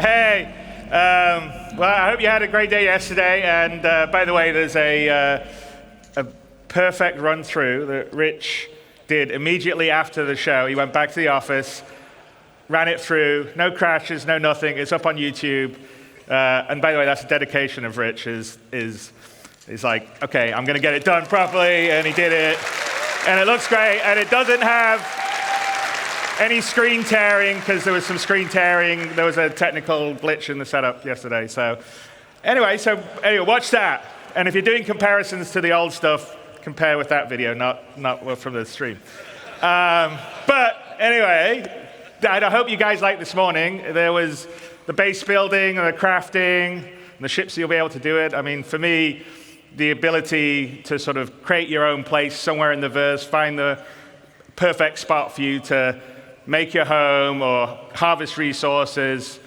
Hey, well, I hope you had a great day yesterday. And by the way, there's a perfect run-through that Rich did immediately after the show. He went back to the office, ran it through, no crashes, no nothing. It's up on YouTube. And by the way, that's a dedication of Rich. Is like, okay, I'm going to get it done properly, and he did it. And it looks great, and it doesn't have any screen tearing, because there was some screen tearing. There was a technical glitch in the setup yesterday. So anyway, watch that. And if you're doing comparisons to the old stuff, compare with that video, not from the stream. But anyway, I hope you guys liked this morning. There was the base building and the crafting and the ships, you'll be able to do it. I mean, for me, the ability to sort of create your own place somewhere in the verse, find the perfect spot for you to make your home or harvest resources,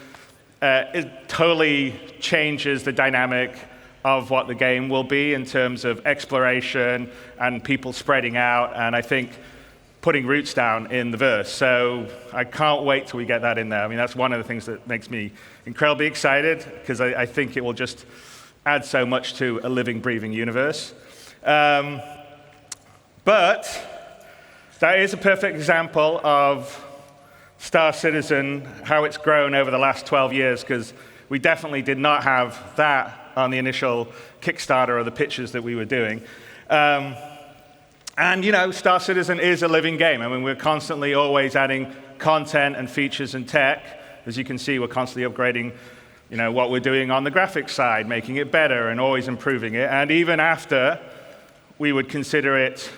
it totally changes the dynamic of what the game will be in terms of exploration and people spreading out, and I think putting roots down in the verse. So I can't wait till we get that in there. I mean, that's one of the things that makes me incredibly excited, because I think it will just add so much to a living, breathing universe. But that is a perfect example of Star Citizen, how it's grown over the last 12 years, because we definitely did not have that on the initial Kickstarter or the pitches that we were doing. And, you know, Star Citizen is a living game. I mean, we're constantly always adding content and features and tech. As you can see, we're constantly upgrading, you know, what we're doing on the graphics side, making it better and always improving it. And even after we would consider it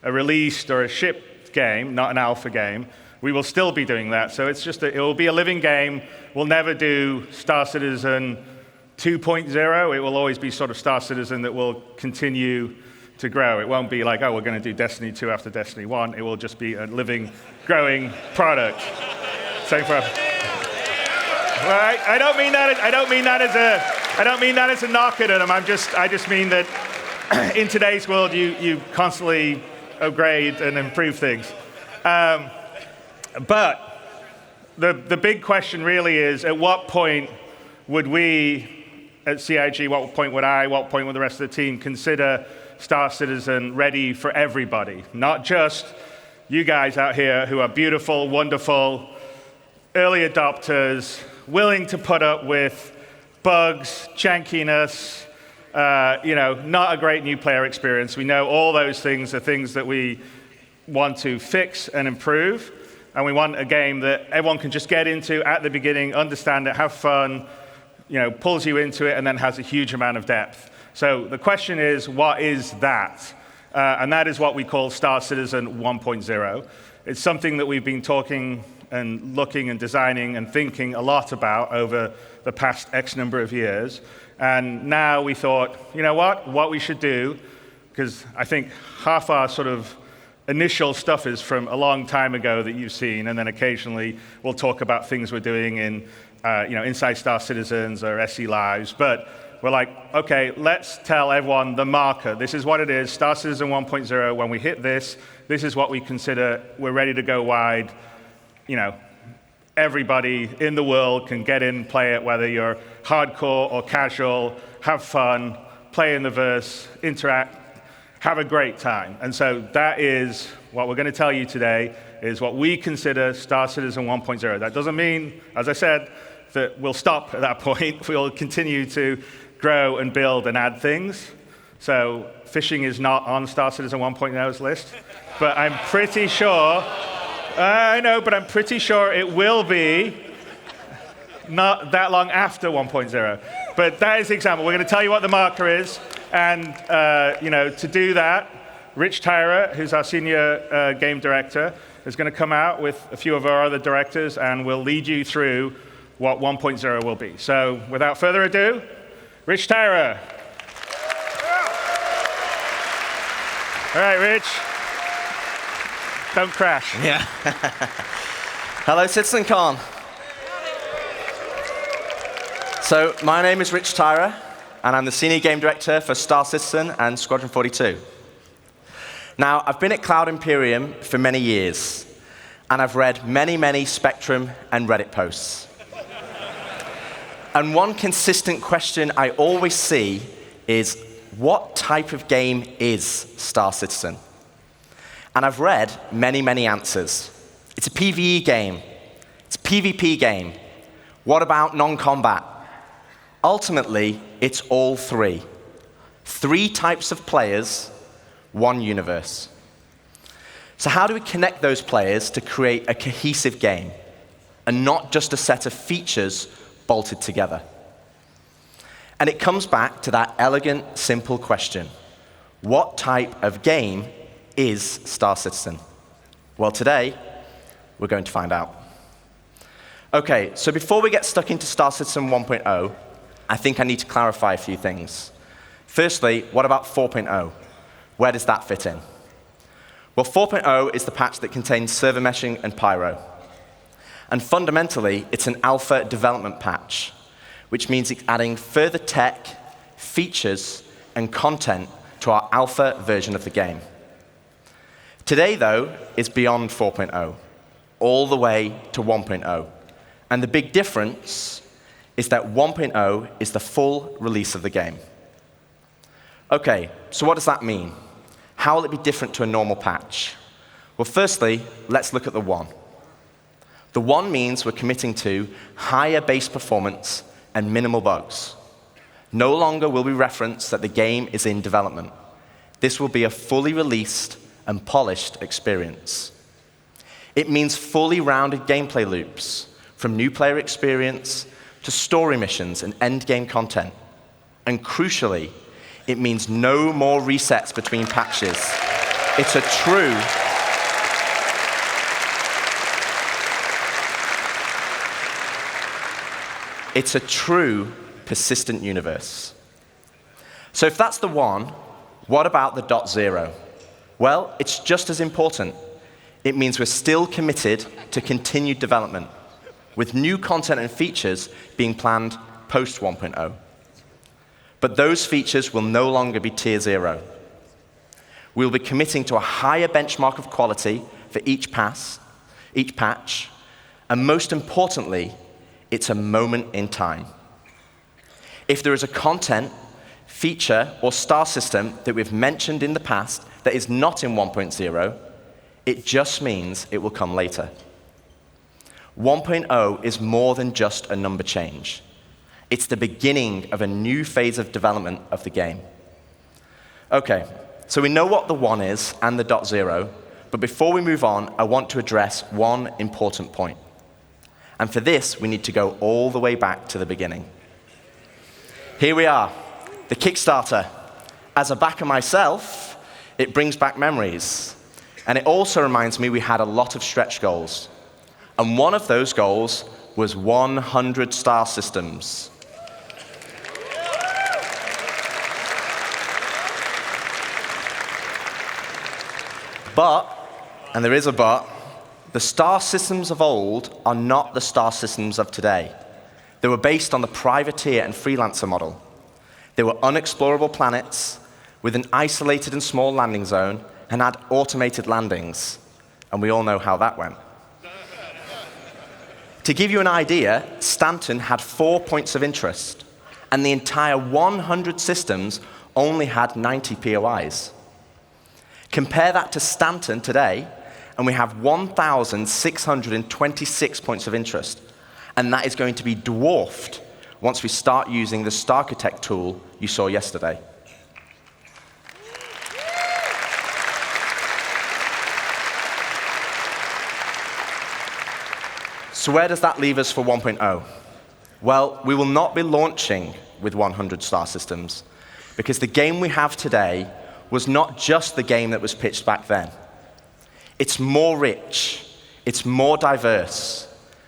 a released or a shipped game, not an alpha game, we will still be doing that. So it's just, it will be a living game. We'll never do Star Citizen 2.0. It will always be sort of Star Citizen that will continue to grow. It won't be like, oh, we're going to do Destiny 2 after Destiny 1. It will just be a living, growing product. Same for. Well, I don't mean that as a knock at them. I just mean that in today's world, you constantly upgrade and improve things. But the big question really is, at what point would we at CIG, what point would the rest of the team consider Star Citizen ready for everybody? Not just you guys out here who are beautiful, wonderful, early adopters, willing to put up with bugs, jankiness, not a great new player experience. We know all those things are things that we want to fix and improve. And we want a game that everyone can just get into at the beginning, understand it, have fun, pulls you into it, and then has a huge amount of depth. So the question is, what is that? And that is what we call Star Citizen 1.0. It's something that we've been talking and looking and designing and thinking a lot about over the past X number of years. And now we thought, you know what we should do, because I think half our sort of initial stuff is from a long time ago that you've seen, and then occasionally we'll talk about things we're doing in, Inside Star Citizens or SE Lives. But we're like, okay, let's tell everyone the marker. This is what it is, Star Citizen 1.0. When we hit this is what we consider we're ready to go wide. Everybody in the world can get in, play it, whether you're hardcore or casual, have fun, play in the verse, interact, have a great time. And so that is what we're going to tell you today, is what we consider Star Citizen 1.0. That doesn't mean, as I said, that we'll stop at that point. We'll continue to grow and build and add things. So fishing is not on Star Citizen 1.0's list, but I'm pretty sure, I'm pretty sure it will be not that long after 1.0. But that is the example. We're going to tell you what the marker is. And, to do that, Rich Tyrer, who's our senior game director, is going to come out with a few of our other directors, and we'll lead you through what 1.0 will be. So without further ado, Rich Tyrer. All right, Rich. Don't crash. Yeah. Hello, CitizenCon. So my name is Rich Tyrer, and I'm the Senior Game Director for Star Citizen and Squadron 42. Now, I've been at Cloud Imperium for many years, and I've read many, many Spectrum and Reddit posts. And one consistent question I always see is, what type of game is Star Citizen? And I've read many, many answers. It's a PvE game. It's a PvP game. What about non-combat? Ultimately, it's all three. 3 types of players, 1 universe. So how do we connect those players to create a cohesive game, and not just a set of features bolted together? And it comes back to that elegant, simple question. What type of game is Star Citizen? Well, today, we're going to find out. Okay, so before we get stuck into Star Citizen 1.0, I think I need to clarify a few things. Firstly, what about 4.0? Where does that fit in? Well, 4.0 is the patch that contains server meshing and Pyro. And fundamentally, it's an alpha development patch, which means it's adding further tech, features, and content to our alpha version of the game. Today, though, is beyond 4.0, all the way to 1.0. And the big difference is that 1.0 is the full release of the game. Okay, so what does that mean? How will it be different to a normal patch? Well, firstly, let's look at the 1. The 1 means we're committing to higher base performance and minimal bugs. No longer will we reference that the game is in development. This will be a fully released and polished experience. It means fully rounded gameplay loops, from new player experience to story missions and endgame content. And crucially, it means no more resets between patches. It's a true persistent universe. So if that's the 1, what about the .0? Well, it's just as important. It means we're still committed to continued development, with new content and features being planned post 1.0. But those features will no longer be tier 0. We'll be committing to a higher benchmark of quality for each patch, and most importantly, it's a moment in time. If there is a content, feature, or star system that we've mentioned in the past that is not in 1.0, it just means it will come later. 1.0 is more than just a number change. It's the beginning of a new phase of development of the game. Okay, so we know what the 1 is and the .0, but before we move on, I want to address one important point. And for this, we need to go all the way back to the beginning. Here we are, the Kickstarter. As a backer myself, it brings back memories. And it also reminds me we had a lot of stretch goals. And one of those goals was 100 star systems. But, and there is a but, the star systems of old are not the star systems of today. They were based on the privateer and freelancer model. They were unexplorable planets with an isolated and small landing zone and had automated landings. And we all know how that went. To give you an idea, Stanton had 4 points of interest, and the entire 100 systems only had 90 POIs. Compare that to Stanton today, and we have 1,626 points of interest. And that is going to be dwarfed once we start using the Starchitect tool you saw yesterday. So where does that leave us for 1.0? Well, we will not be launching with 100 star systems, because the game we have today was not just the game that was pitched back then. It's more rich, it's more diverse,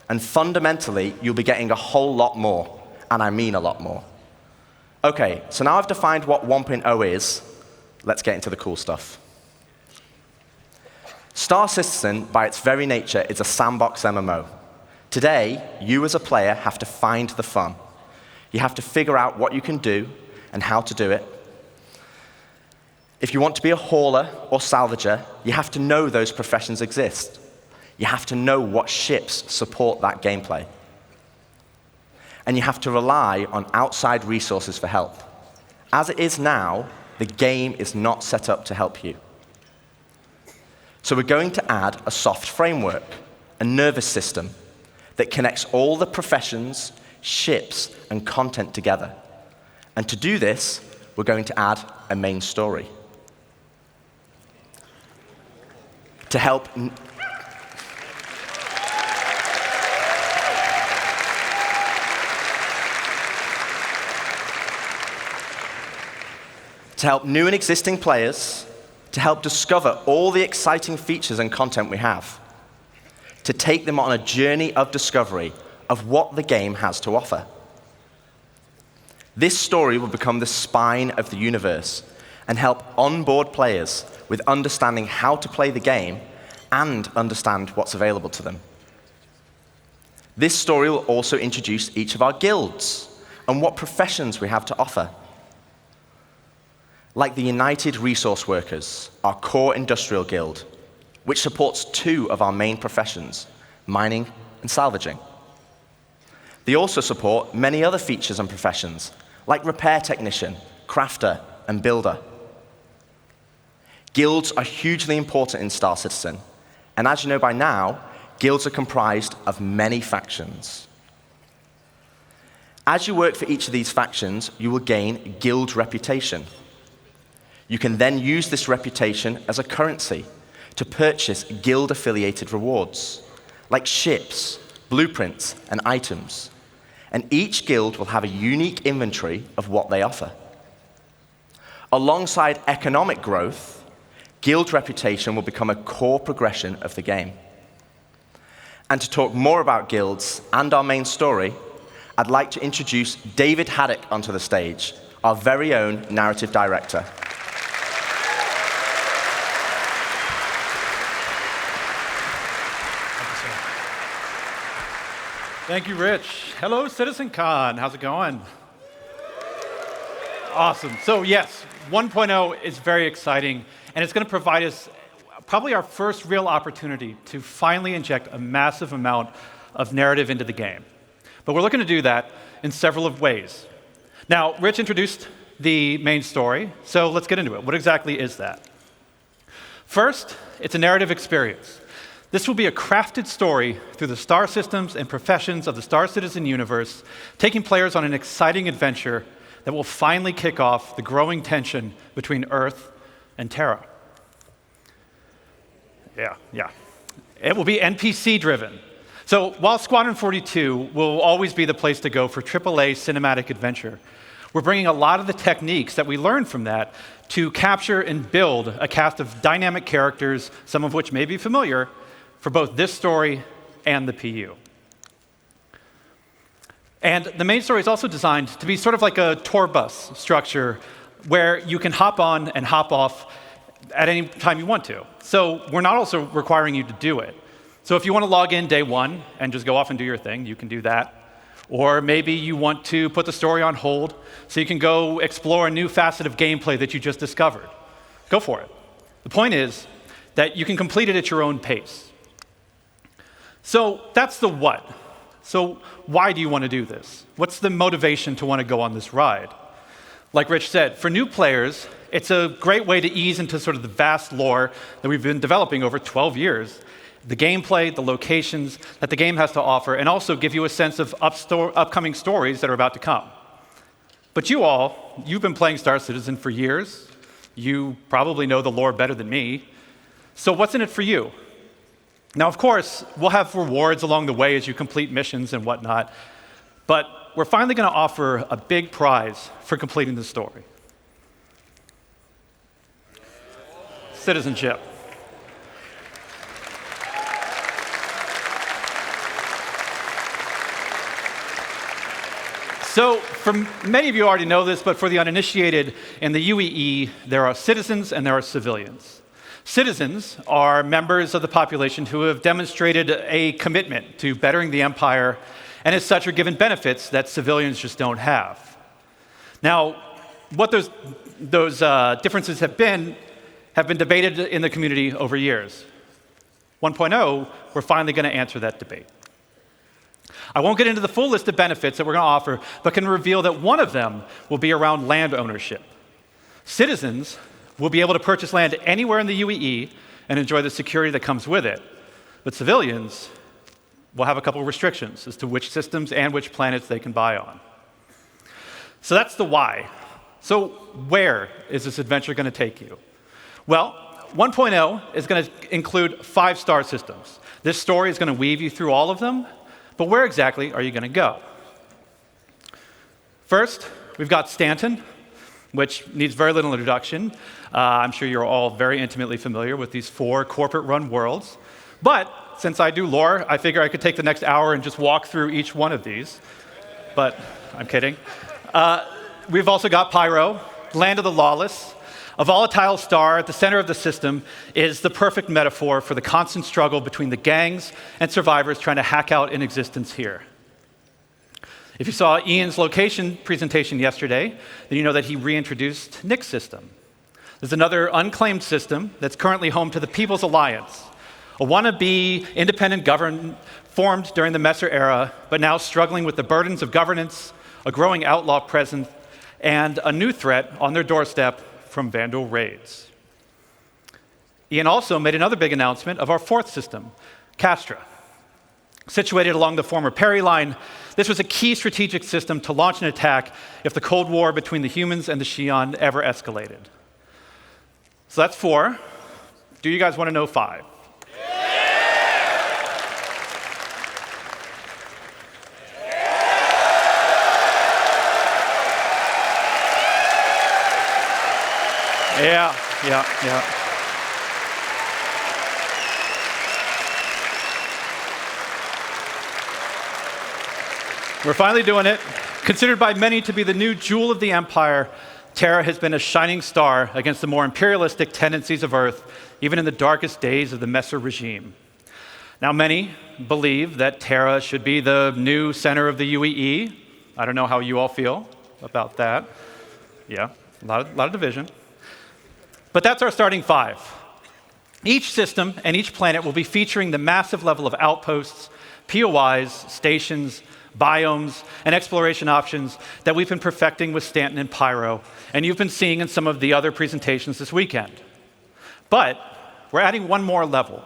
and fundamentally, you'll be getting a whole lot more, and I mean a lot more. Okay, so now I've defined what 1.0 is, let's get into the cool stuff. Star Citizen, by its very nature, is a sandbox MMO. Today, you as a player have to find the fun. You have to figure out what you can do and how to do it. If you want to be a hauler or salvager, you have to know those professions exist. You have to know what ships support that gameplay. and you have to rely on outside resources for help. As it is now, the game is not set up to help you. So we're going to add a soft framework, a nervous system, that connects all the professions, ships, and content together. And to do this, we're going to add a main story. To help new and existing players, to help discover all the exciting features and content we have, to take them on a journey of discovery of what the game has to offer. This story will become the spine of the universe and help onboard players with understanding how to play the game and understand what's available to them. This story will also introduce each of our guilds and what professions we have to offer. Like the United Resource Workers, our core industrial guild, which supports 2 of our main professions, mining and salvaging. They also support many other features and professions, like repair technician, crafter, and builder. Guilds are hugely important in Star Citizen, and as you know by now, guilds are comprised of many factions. As you work for each of these factions, you will gain guild reputation. You can then use this reputation as a currency to purchase guild-affiliated rewards, like ships, blueprints, and items. And each guild will have a unique inventory of what they offer. Alongside economic growth, guild reputation will become a core progression of the game. And to talk more about guilds and our main story, I'd like to introduce David Haddock onto the stage, our very own narrative director. Thank you, Rich. Hello, CitizenCon. How's it going? Awesome. So yes, 1.0 is very exciting, and it's going to provide us probably our first real opportunity to finally inject a massive amount of narrative into the game. But we're looking to do that in several of ways. Now, Rich introduced the main story, so let's get into it. What exactly is that? First, it's a narrative experience. This will be a crafted story through the star systems and professions of the Star Citizen universe, taking players on an exciting adventure that will finally kick off the growing tension between Earth and Terra. Yeah. It will be NPC-driven. So while Squadron 42 will always be the place to go for AAA cinematic adventure, we're bringing a lot of the techniques that we learned from that to capture and build a cast of dynamic characters, some of which may be familiar, for both this story and the PU. And the main story is also designed to be sort of like a tour bus structure where you can hop on and hop off at any time you want to. So we're not also requiring you to do it. So if you want to log in day 1 and just go off and do your thing, you can do that. Or maybe you want to put the story on hold so you can go explore a new facet of gameplay that you just discovered. Go for it. The point is that you can complete it at your own pace. So that's the what. So why do you want to do this? What's the motivation to want to go on this ride? Like Rich said, for new players, it's a great way to ease into sort of the vast lore that we've been developing over 12 years. The gameplay, the locations that the game has to offer, and also give you a sense of upcoming stories that are about to come. But you've been playing Star Citizen for years. You probably know the lore better than me. So what's in it for you? Now, of course, we'll have rewards along the way as you complete missions and whatnot, but we're finally going to offer a big prize for completing the story. Citizenship. So, for many of you already know this, but for the uninitiated, in the UEE, there are citizens and there are civilians. Citizens are members of the population who have demonstrated a commitment to bettering the empire, and as such are given benefits that civilians just don't have. Now, what those differences have been debated in the community over years. 1.0, we're finally going to answer that debate. I won't get into the full list of benefits that we're going to offer, but can reveal that one of them will be around land ownership. Citizens will be able to purchase land anywhere in the UEE and enjoy the security that comes with it. But civilians will have a couple of restrictions as to which systems and which planets they can buy on. So that's the why. So where is this adventure going to take you? Well, 1.0 is going to include 5 star systems. This story is going to weave you through all of them, but where exactly are you going to go? First, we've got Stanton, which needs very little introduction. I'm sure you're all very intimately familiar with these 4 corporate-run worlds. But since I do lore, I figure I could take the next hour and just walk through each one of these. But I'm kidding. We've also got Pyro, Land of the Lawless. A volatile star at the center of the system is the perfect metaphor for the constant struggle between the gangs and survivors trying to hack out an existence here. If you saw Ian's location presentation yesterday, then you know that he reintroduced Nick's system. There's another unclaimed system that's currently home to the People's Alliance, a wannabe independent government formed during the Messer era, but now struggling with the burdens of governance, a growing outlaw presence, and a new threat on their doorstep from Vandal raids. Ian also made another big announcement of our 4th system, Castra. Situated along the former Perry line, this was a key strategic system to launch an attack if the Cold War between the humans and the Xi'an ever escalated. So that's 4. Do you guys want to know 5? Yeah. We're finally doing it. Considered by many to be the new jewel of the Empire, Terra has been a shining star against the more imperialistic tendencies of Earth, even in the darkest days of the Messer regime. Now, many believe that Terra should be the new center of the UEE. I don't know how you all feel about that. Yeah, a lot of division. But that's our starting 5. Each system and each planet will be featuring the massive level of outposts, POIs, stations, biomes, and exploration options that we've been perfecting with Stanton and Pyro, and you've been seeing in some of the other presentations this weekend. But we're adding one more level.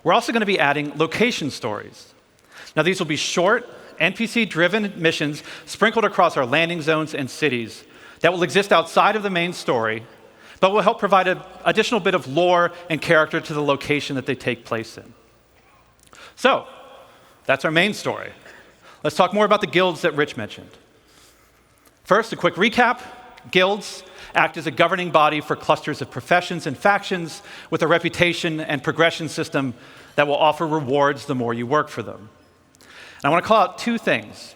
We're also going to be adding location stories. Now, these will be short, NPC-driven missions sprinkled across our landing zones and cities that will exist outside of the main story, but will help provide an additional bit of lore and character to the location that they take place in. So, that's our main story. Let's talk more about the guilds that Rich mentioned. First, a quick recap. Guilds act as a governing body for clusters of professions and factions with a reputation and progression system that will offer rewards the more you work for them. And I want to call out 2 things.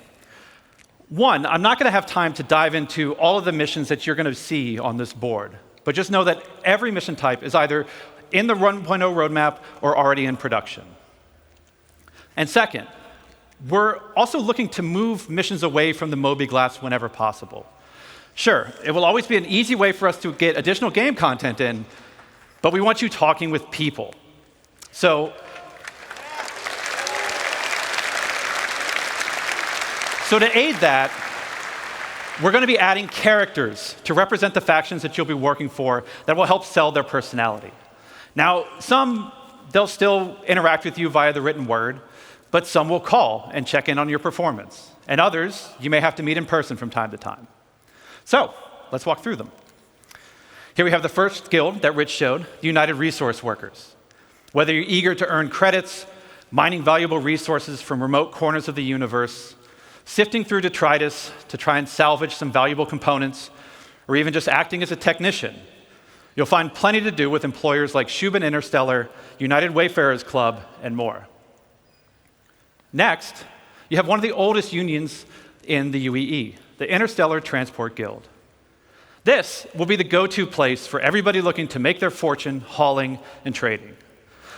One, I'm not going to have time to dive into all of the missions that you're going to see on this board. But just know that every mission type is either in the 1.0 roadmap or already in production. And second, we're also looking to move missions away from the Moby Glass whenever possible. Sure, it will always be an easy way for us to get additional game content in, but we want you talking with people. So to aid that, we're going to be adding characters to represent the factions that you'll be working for that will help sell their personality. Now, some, they'll still interact with you via the written word, but some will call and check in on your performance. And others, you may have to meet in person from time to time. So, let's walk through them. Here we have the first guild that Rich showed, the United Resource Workers. Whether you're eager to earn credits, mining valuable resources from remote corners of the universe, sifting through detritus to try and salvage some valuable components, or even just acting as a technician, you'll find plenty to do with employers like Shubin Interstellar, United Wayfarers Club, and more. Next, you have one of the oldest unions in the UEE, the Interstellar Transport Guild. This will be the go-to place for everybody looking to make their fortune hauling and trading.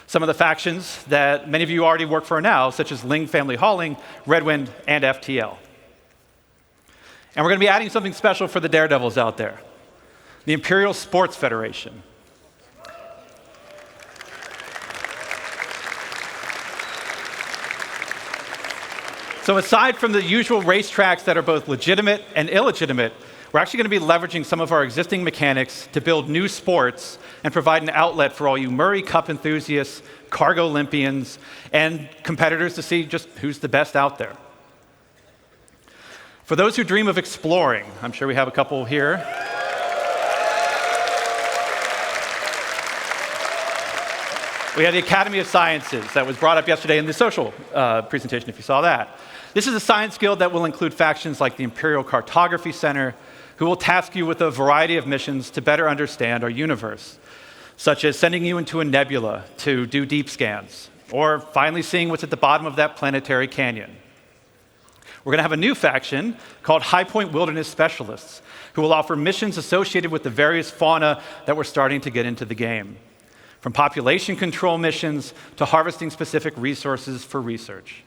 Some of the factions that many of you already work for now, such as Ling Family Hauling, Redwind, and FTL. And we're going to be adding something special for the daredevils out there, the Imperial Sports Federation. So aside from the usual racetracks that are both legitimate and illegitimate, we're actually going to be leveraging some of our existing mechanics to build new sports and provide an outlet for all you Murray Cup enthusiasts, cargo Olympians, and competitors to see just who's the best out there. For those who dream of exploring, I'm sure we have a couple here. We have the Academy of Sciences that was brought up yesterday in the social presentation, if you saw that. This is a science guild that will include factions like the Imperial Cartography Center, who will task you with a variety of missions to better understand our universe, such as sending you into a nebula to do deep scans, or finally seeing what's at the bottom of that planetary canyon. We're going to have a new faction called High Point Wilderness Specialists, who will offer missions associated with the various fauna that we're starting to get into the game, from population control missions to harvesting specific resources for research.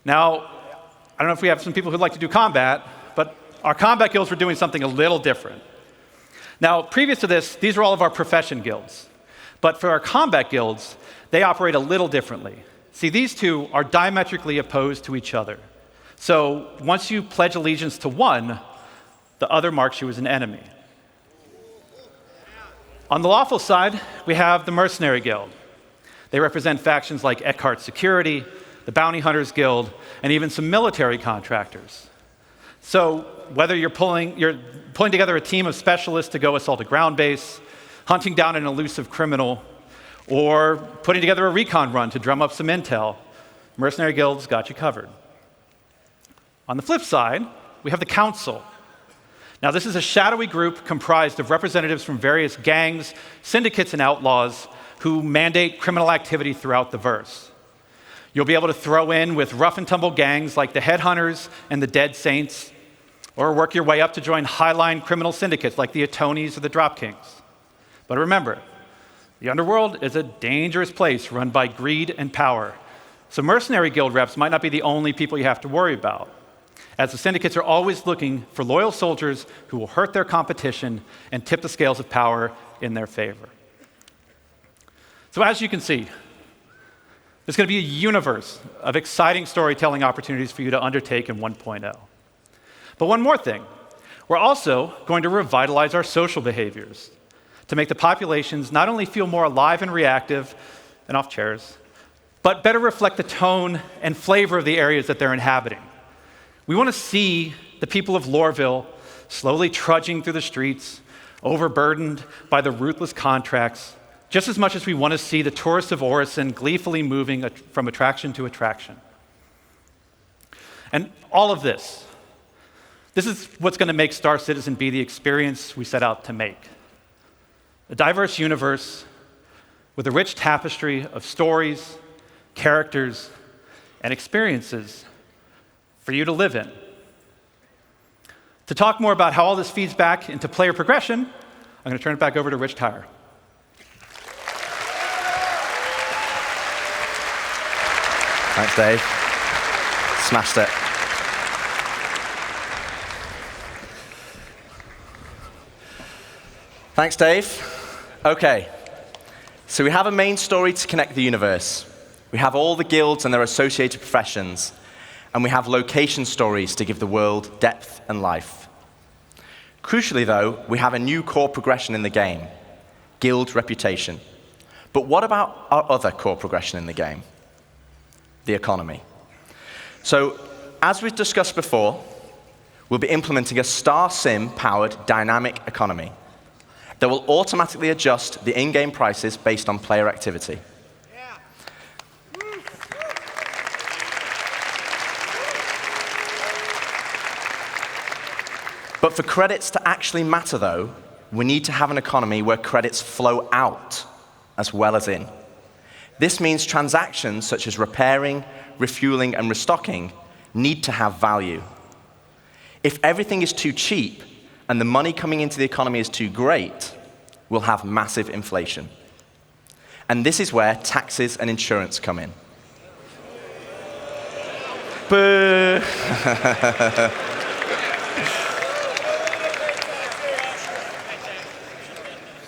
Now, I don't know if we have some people who'd like to do combat, but our combat guilds were doing something a little different. Now, previous to this, these were all of our profession guilds. But for our combat guilds, they operate a little differently. See, these two are diametrically opposed to each other. So once you pledge allegiance to one, the other marks you as an enemy. On the lawful side, we have the Mercenary Guild. They represent factions like Eckhart Security, the Bounty Hunters Guild, and even some military contractors. So whether you're pulling together a team of specialists to go assault a ground base, hunting down an elusive criminal, or putting together a recon run to drum up some intel, Mercenary Guild's got you covered. On the flip side, we have the Council. Now, this is a shadowy group comprised of representatives from various gangs, syndicates, and outlaws who mandate criminal activity throughout the verse. You'll be able to throw in with rough-and-tumble gangs like the Headhunters and the Dead Saints, or work your way up to join highline criminal syndicates like the Atonis or the Drop Kings. But remember, the underworld is a dangerous place run by greed and power, so Mercenary Guild reps might not be the only people you have to worry about, as the syndicates are always looking for loyal soldiers who will hurt their competition and tip the scales of power in their favor. So as you can see, there's going to be a universe of exciting storytelling opportunities for you to undertake in 1.0. But one more thing, we're also going to revitalize our social behaviors to make the populations not only feel more alive and reactive and off chairs, but better reflect the tone and flavor of the areas that they're inhabiting. We want to see the people of Loreville slowly trudging through the streets, overburdened by the ruthless contracts, just as much as we want to see the tourists of Orison gleefully moving from attraction to attraction. And all of this is what's going to make Star Citizen be the experience we set out to make. A diverse universe with a rich tapestry of stories, characters, and experiences for you to live in. To talk more about how all this feeds back into player progression, I'm going to turn it back over to Rich Tyrer. Thanks, Dave. Smashed it. Thanks, Dave. Okay, so we have a main story to connect the universe. We have all the guilds and their associated professions, and we have location stories to give the world depth and life. Crucially, though, we have a new core progression in the game, guild reputation. But what about our other core progression in the game? The economy. So, as we've discussed before, we'll be implementing a Star Sim-powered dynamic economy that will automatically adjust the in-game prices based on player activity. But for credits to actually matter, though, we need to have an economy where credits flow out as well as in. This means transactions such as repairing, refueling, and restocking need to have value. If everything is too cheap and the money coming into the economy is too great, we'll have massive inflation. And this is where taxes and insurance come in. Boo!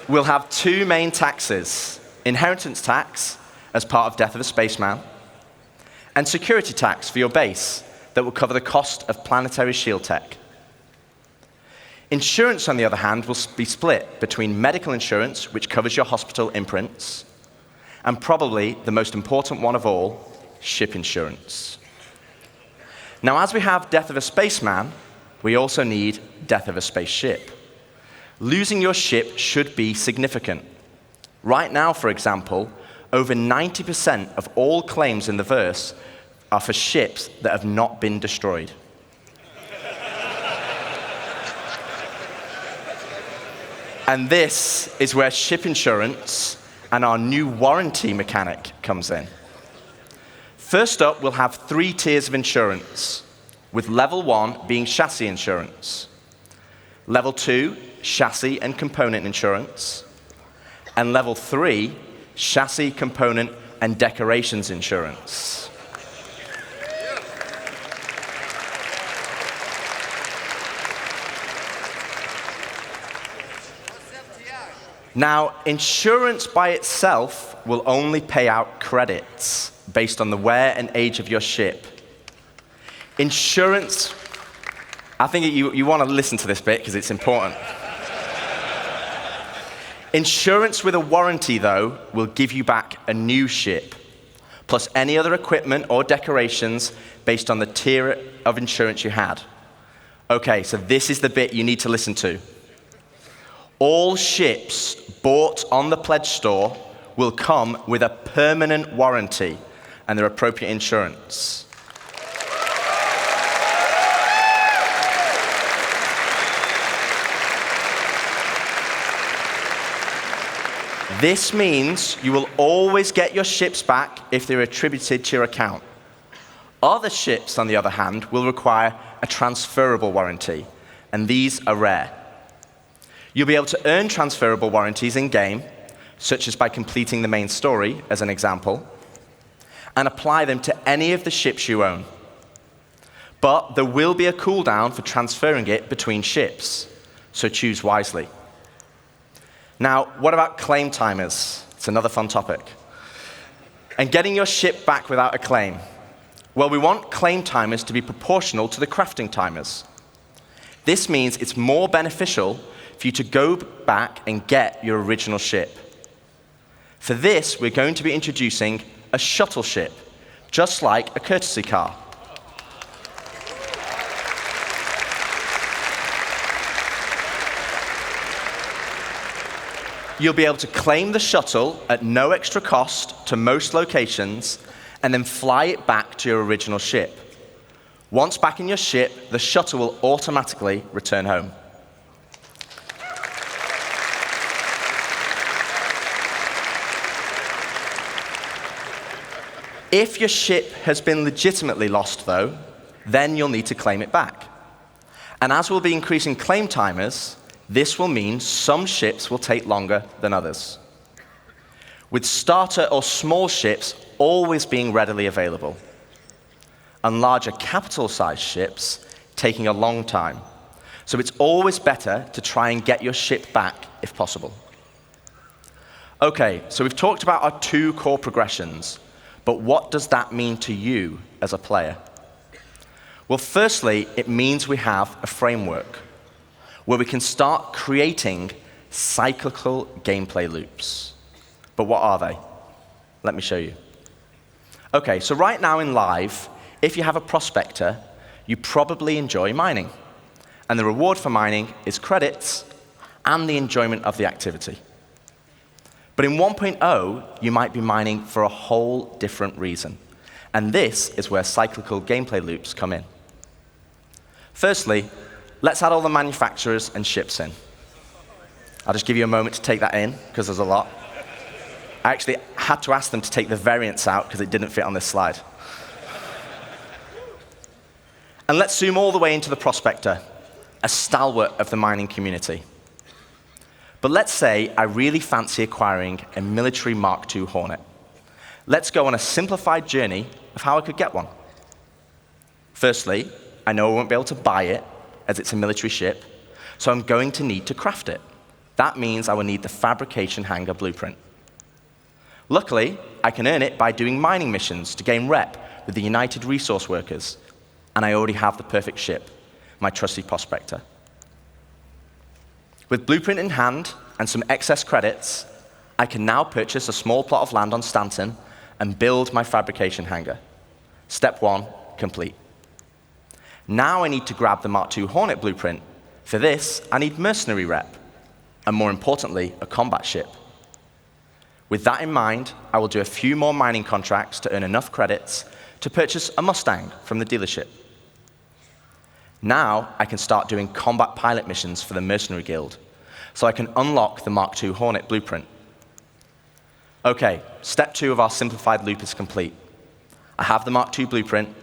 We'll have two main taxes: inheritance tax as part of Death of a Spaceman, and security tax for your base that will cover the cost of planetary shield tech. Insurance, on the other hand, will be split between medical insurance, which covers your hospital imprints, and probably the most important one of all, ship insurance. Now, as we have death of a spaceman, we also need death of a spaceship. Losing your ship should be significant. Right now, for example, over 90% of all claims in the verse are for ships that have not been destroyed. And this is where ship insurance and our new warranty mechanic comes in. First up, we'll have 3 tiers of insurance, with level 1 being chassis insurance, level 2, chassis and component insurance, and level 3, chassis, component, and decorations insurance. Now, insurance by itself will only pay out credits based on the wear and age of your ship. Insurance, I think you want to listen to this bit because it's important. Insurance with a warranty, though, will give you back a new ship, plus any other equipment or decorations based on the tier of insurance you had. Okay, so this is the bit you need to listen to. All ships bought on the pledge store will come with a permanent warranty and their appropriate insurance. This means you will always get your ships back if they're attributed to your account. Other ships, on the other hand, will require a transferable warranty, and these are rare. You'll be able to earn transferable warranties in-game, such as by completing the main story, as an example, and apply them to any of the ships you own. But there will be a cooldown for transferring it between ships, so choose wisely. Now, what about claim timers? It's another fun topic. And getting your ship back without a claim. Well, we want claim timers to be proportional to the crafting timers. This means it's more beneficial for you to go back and get your original ship. For this, we're going to be introducing a shuttle ship, just like a courtesy car. You'll be able to claim the shuttle at no extra cost to most locations and then fly it back to your original ship. Once back in your ship, the shuttle will automatically return home. If your ship has been legitimately lost, though, then you'll need to claim it back. And as we'll be increasing claim timers, this will mean some ships will take longer than others, with starter or small ships always being readily available, and larger capital-sized ships taking a long time. So it's always better to try and get your ship back if possible. Okay, so we've talked about our 2 core progressions, but what does that mean to you as a player? Well, firstly, it means we have a framework where we can start creating cyclical gameplay loops. But what are they? Let me show you. Okay, so right now in live, if you have a prospector, you probably enjoy mining. And the reward for mining is credits and the enjoyment of the activity. But in 1.0, you might be mining for a whole different reason. And this is where cyclical gameplay loops come in. Firstly, let's add all the manufacturers and ships in. I'll just give you a moment to take that in, because there's a lot. I actually had to ask them to take the variants out, because it didn't fit on this slide. And let's zoom all the way into the prospector, a stalwart of the mining community. But let's say I really fancy acquiring a military Mark II Hornet. Let's go on a simplified journey of how I could get one. Firstly, I know I won't be able to buy it, as it's a military ship, so I'm going to need to craft it. That means I will need the fabrication hangar blueprint. Luckily, I can earn it by doing mining missions to gain rep, with the United Resource Workers, and I already have the perfect ship, my trusty Prospector. With Blueprint in hand and some excess credits, I can now purchase a small plot of land on Stanton and build my fabrication hangar. Step 1, complete. Now I need to grab the Mark II Hornet blueprint. For this, I need Mercenary rep, and more importantly, a combat ship. With that in mind, I will do a few more mining contracts to earn enough credits to purchase a Mustang from the dealership. Now I can start doing combat pilot missions for the Mercenary Guild, so I can unlock the Mark II Hornet blueprint. Okay, step 2 of our simplified loop is complete. I have the Mark II blueprint,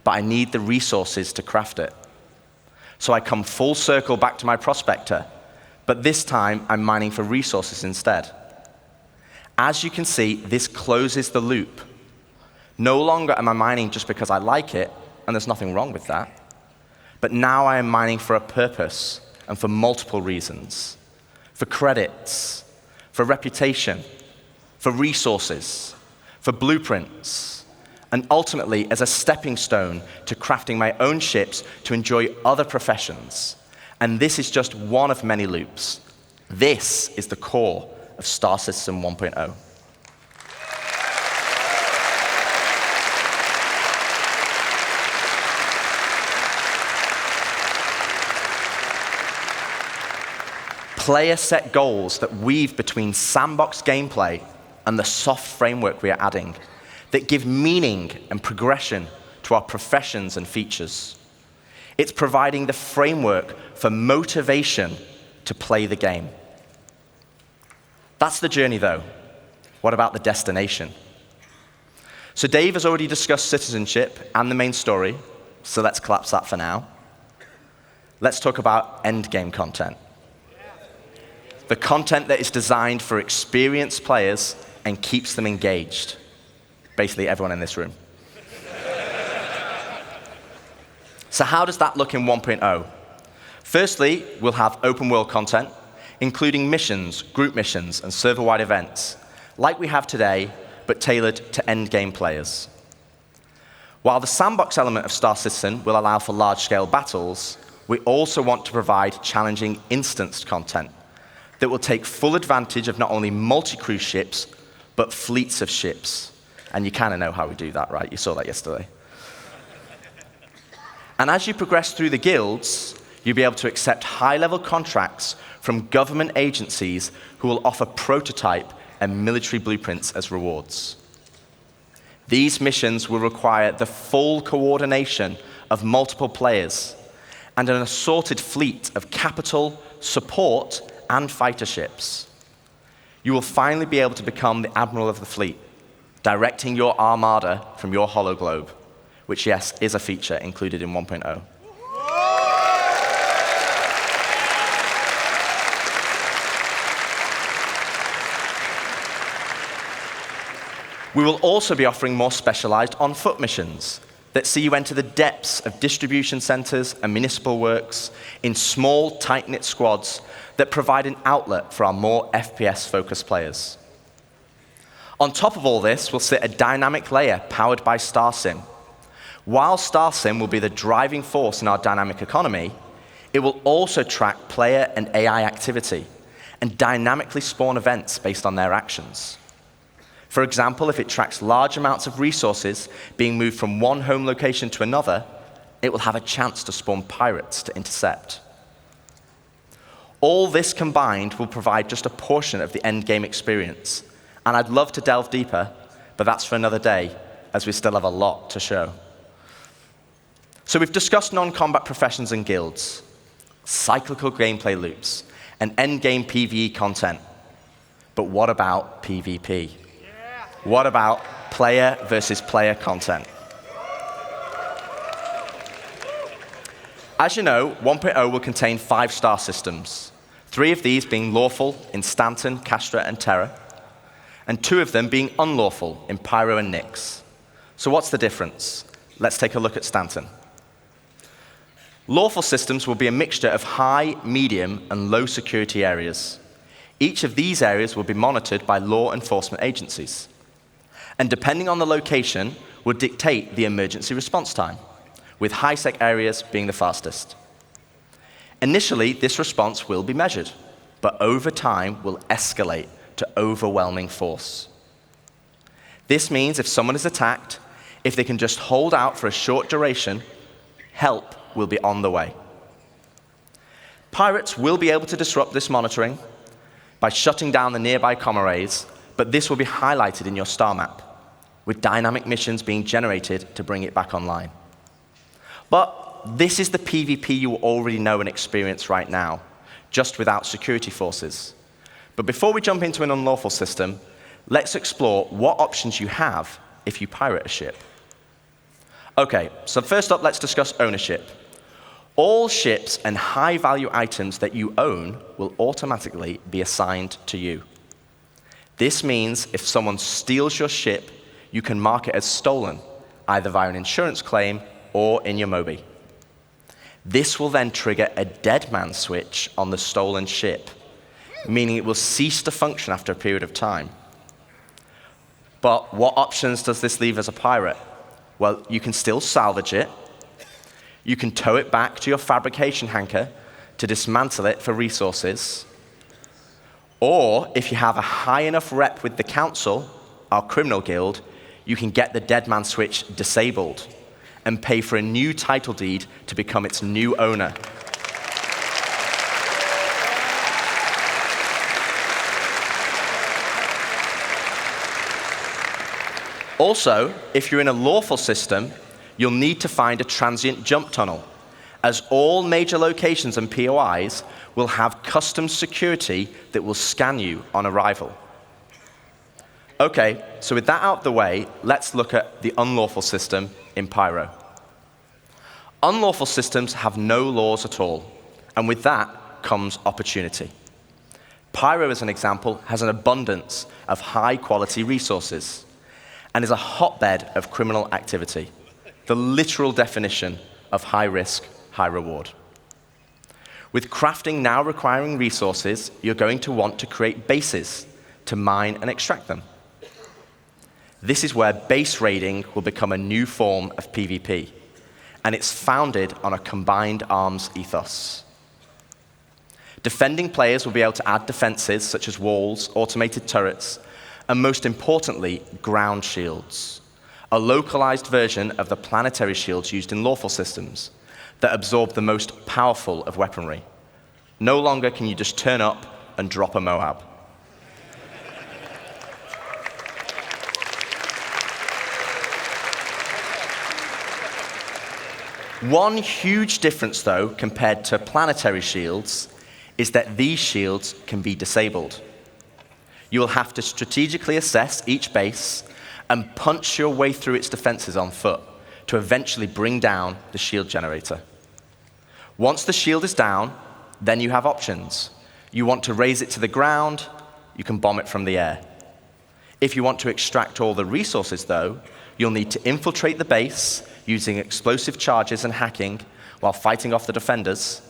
but I need the resources to craft it. So I come full circle back to my Prospector, but this time I'm mining for resources instead. As you can see, this closes the loop. No longer am I mining just because I like it, and there's nothing wrong with that. But now I am mining for a purpose and for multiple reasons. For credits, for reputation, for resources, for blueprints, and ultimately as a stepping stone to crafting my own ships to enjoy other professions. And this is just one of many loops. This is the core of Star Citizen 1.0. Player set goals that weave between sandbox gameplay and the soft framework we are adding that give meaning and progression to our professions and features. It's providing the framework for motivation to play the game. That's the journey, though. What about the destination? So Dave has already discussed citizenship and the main story, so let's collapse that for now. Let's talk about endgame content. The content that is designed for experienced players and keeps them engaged. Basically, everyone in this room. So how does that look in 1.0? Firstly, we'll have open world content, including missions, group missions, and server-wide events, like we have today, but tailored to endgame players. While the sandbox element of Star Citizen will allow for large-scale battles, we also want to provide challenging instanced content that will take full advantage of not only multi-crew ships, but fleets of ships. And you kind of know how we do that, right? You saw that yesterday. And as you progress through the guilds, you'll be able to accept high-level contracts from government agencies who will offer prototype and military blueprints as rewards. These missions will require the full coordination of multiple players and an assorted fleet of capital, support, and fighter ships. You will finally be able to become the admiral of the fleet, directing your armada from your hologlobe, which, yes, is a feature included in 1.0. We will also be offering more specialized on-foot missions that see you enter the depths of distribution centers and municipal works in small, tight-knit squads that provide an outlet for our more FPS-focused players. On top of all this will sit a dynamic layer powered by StarSim. While StarSim will be the driving force in our dynamic economy, it will also track player and AI activity and dynamically spawn events based on their actions. For example, if it tracks large amounts of resources being moved from one home location to another, it will have a chance to spawn pirates to intercept. All this combined will provide just a portion of the endgame experience, and I'd love to delve deeper, but that's for another day, as we still have a lot to show. So we've discussed non-combat professions and guilds, cyclical gameplay loops, and endgame PvE content. But what about PvP? What about player versus player content? As you know, 1.0 will contain 5 star systems, 3 of these being lawful in Stanton, Castra, and Terra, and 2 of them being unlawful in Pyro and Nyx. So what's the difference? Let's take a look at Stanton. Lawful systems will be a mixture of high, medium, and low security areas. Each of these areas will be monitored by law enforcement agencies. And depending on the location, would dictate the emergency response time, with high-sec areas being the fastest. Initially, this response will be measured, but over time will escalate to overwhelming force. This means if someone is attacked, if they can just hold out for a short duration, help will be on the way. Pirates will be able to disrupt this monitoring by shutting down the nearby comm arrays, but this will be highlighted in your star map, with dynamic missions being generated to bring it back online. But this is the PvP you already know and experience right now, just without security forces. But before we jump into an unlawful system, let's explore what options you have if you pirate a ship. Okay, so first up, let's discuss ownership. All ships and high-value items that you own will automatically be assigned to you. This means if someone steals your ship, you can mark it as stolen, either via an insurance claim or in your Moby. This will then trigger a dead man switch on the stolen ship, meaning it will cease to function after a period of time. But what options does this leave as a pirate? Well, you can still salvage it. You can tow it back to your fabrication hangar to dismantle it for resources. Or, if you have a high enough rep with the council, our criminal guild, you can get the dead man switch disabled and pay for a new title deed to become its new owner. Also, if you're in a lawful system, you'll need to find a transient jump tunnel, as all major locations and POIs will have custom security that will scan you on arrival. Okay, so with that out of the way, let's look at the unlawful system in Pyro. Unlawful systems have no laws at all, and with that comes opportunity. Pyro, as an example, has an abundance of high-quality resources and is a hotbed of criminal activity, the literal definition of high risk, high reward. With crafting now requiring resources, you're going to want to create bases to mine and extract them. This is where base raiding will become a new form of PvP, and it's founded on a combined arms ethos. Defending players will be able to add defenses such as walls, automated turrets, and most importantly, ground shields, a localized version of the planetary shields used in lawful systems that absorb the most powerful of weaponry. No longer can you just turn up and drop a Moab. One huge difference, though, compared to planetary shields, is that these shields can be disabled. You will have to strategically assess each base and punch your way through its defenses on foot to eventually bring down the shield generator. Once the shield is down, then you have options. You want to raise it to the ground, you can bomb it from the air. If you want to extract all the resources, though, you'll need to infiltrate the base using explosive charges and hacking while fighting off the defenders.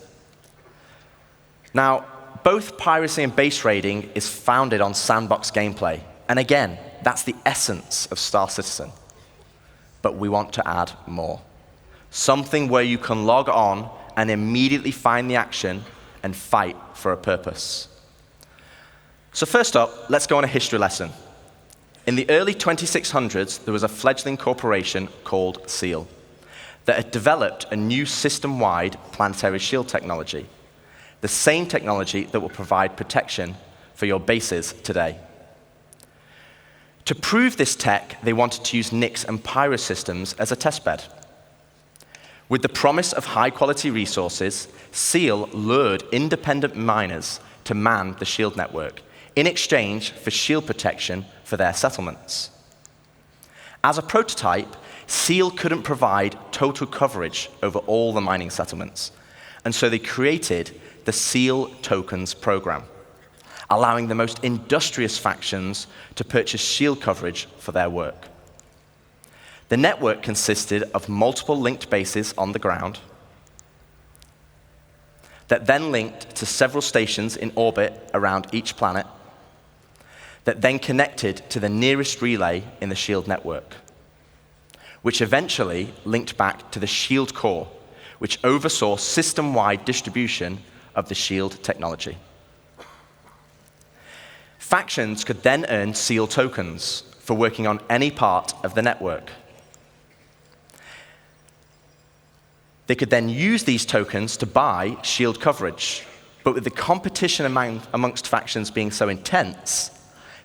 Now, both piracy and base raiding is founded on sandbox gameplay. And again, that's the essence of Star Citizen. But we want to add more. Something where you can log on and immediately find the action and fight for a purpose. So first up, let's go on a history lesson. In the early 2600s, there was a fledgling corporation called SEAL that had developed a new system-wide planetary shield technology, the same technology that will provide protection for your bases today. To prove this tech, they wanted to use Nyx and Pyro systems as a testbed. With the promise of high-quality resources, SEAL lured independent miners to man the shield network in exchange for shield protection for their settlements. As a prototype, SEAL couldn't provide total coverage over all the mining settlements, and so they created the SEAL Tokens program, allowing the most industrious factions to purchase shield coverage for their work. The network consisted of multiple linked bases on the ground that then linked to several stations in orbit around each planet that then connected to the nearest relay in the shield network. which eventually linked back to the shield core, which oversaw system-wide distribution of the shield technology. Factions could then earn SEAL tokens for working on any part of the network. They could then use these tokens to buy shield coverage, but with the competition amongst factions being so intense,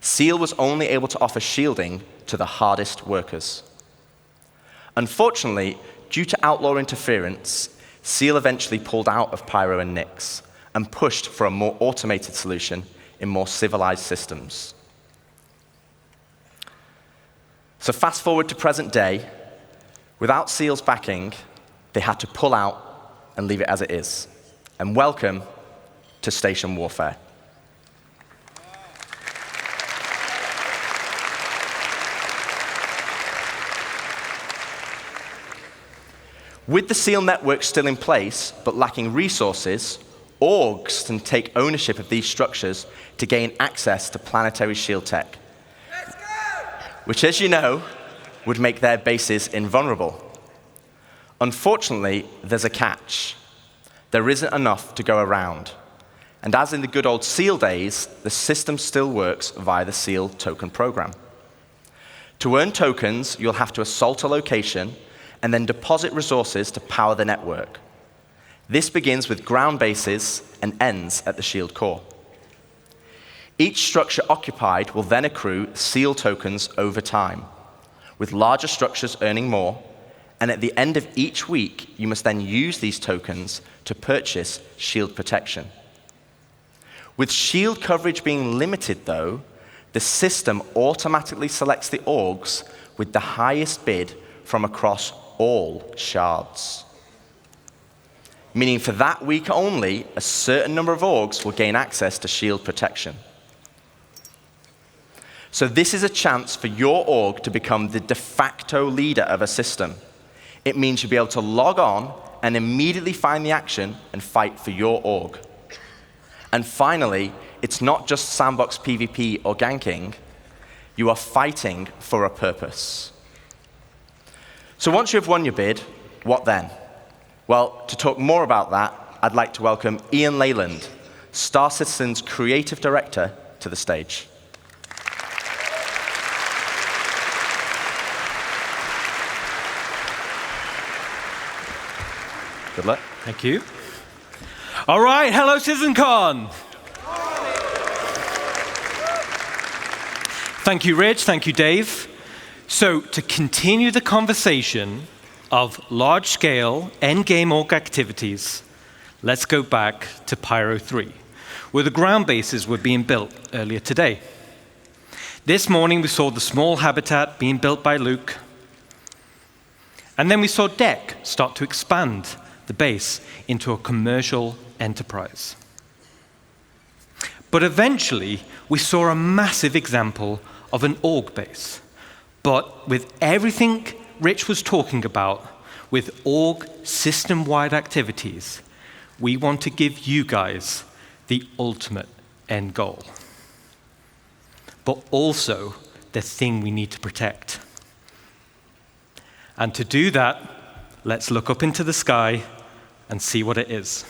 SEAL was only able to offer shielding to the hardest workers. Unfortunately, due to outlaw interference, SEAL eventually pulled out of Pyro and Nyx and pushed for a more automated solution in more civilized systems. So fast forward to present day, without SEAL's backing, they had to pull out and leave it as it is. And welcome to Station Warfare. With the SEAL network still in place, but lacking resources, orgs can take ownership of these structures to gain access to planetary shield tech, which, as you know, would make their bases invulnerable. Unfortunately, there's a catch. There isn't enough to go around. And as in the good old SEAL days, the system still works via the SEAL token program. To earn tokens, you'll have to assault a location and then deposit resources to power the network. This begins with ground bases and ends at the shield core. Each structure occupied will then accrue SEAL tokens over time, with larger structures earning more, and at the end of each week, you must then use these tokens to purchase shield protection. With shield coverage being limited, though, the system automatically selects the orgs with the highest bid from across all shards. Meaning for that week only, a certain number of orgs will gain access to shield protection. So this is a chance for your org to become the de facto leader of a system. It means you'll be able to log on and immediately find the action and fight for your org. And finally, it's not just sandbox PvP or ganking. You are fighting for a purpose. So once you've won your bid, what then? Well, to talk more about that, I'd like to welcome Ian Leyland, Star Citizen's creative director, to the stage. Good luck. Thank you. All right, hello, CitizenCon. Thank you, Rich. Thank you, Dave. So, to continue the conversation of large-scale endgame org activities, let's go back to Pyro 3, where the ground bases were being built earlier today. This morning, we saw the small habitat being built by Luke, and then we saw Deck start to expand the base into a commercial enterprise. But eventually, we saw a massive example of an org base. But with everything Rich was talking about, with org system-wide activities, we want to give you guys the ultimate end goal. But also the thing we need to protect. And to do that, let's look up into the sky and see what it is.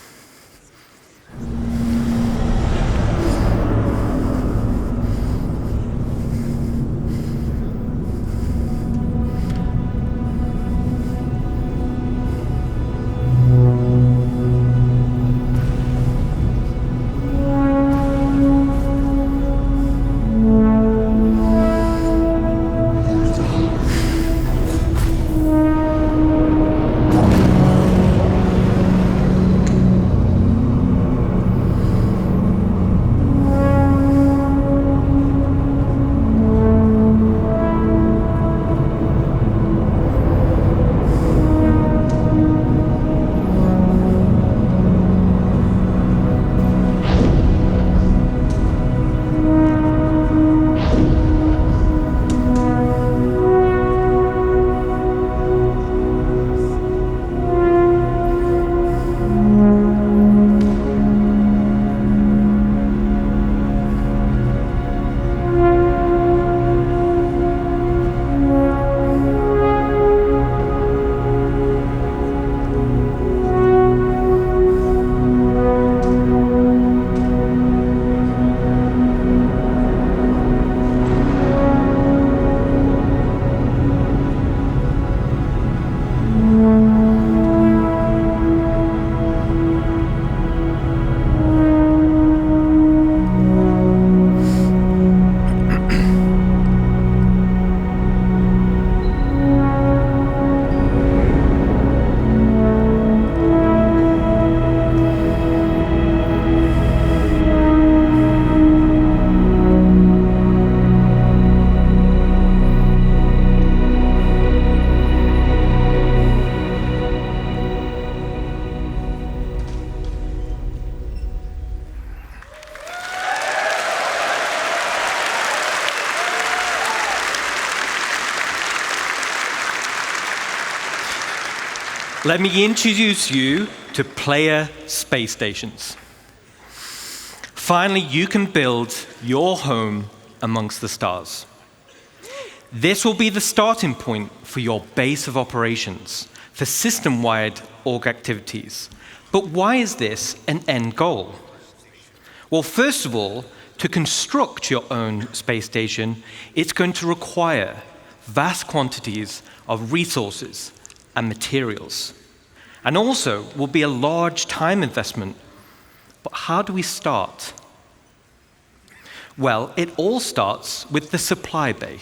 let me introduce you to player space stations. Finally, you can build your home amongst the stars. This will be the starting point for your base of operations, for system-wide org activities. But why is this an end goal? Well, first of all, to construct your own space station, it's going to require vast quantities of resources and materials. And also will be a large time investment. But how do we start? Well, it all starts with the supply bay.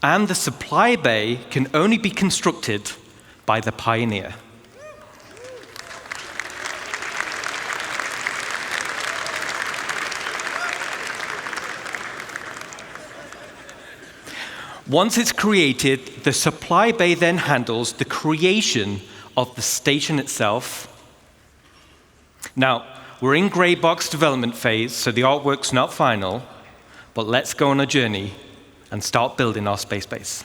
And the supply bay can only be constructed by the pioneer. Once it's created, the supply bay then handles the creation of the station itself. Now, we're in gray box development phase, so the artwork's not final, but let's go on a journey and start building our space base.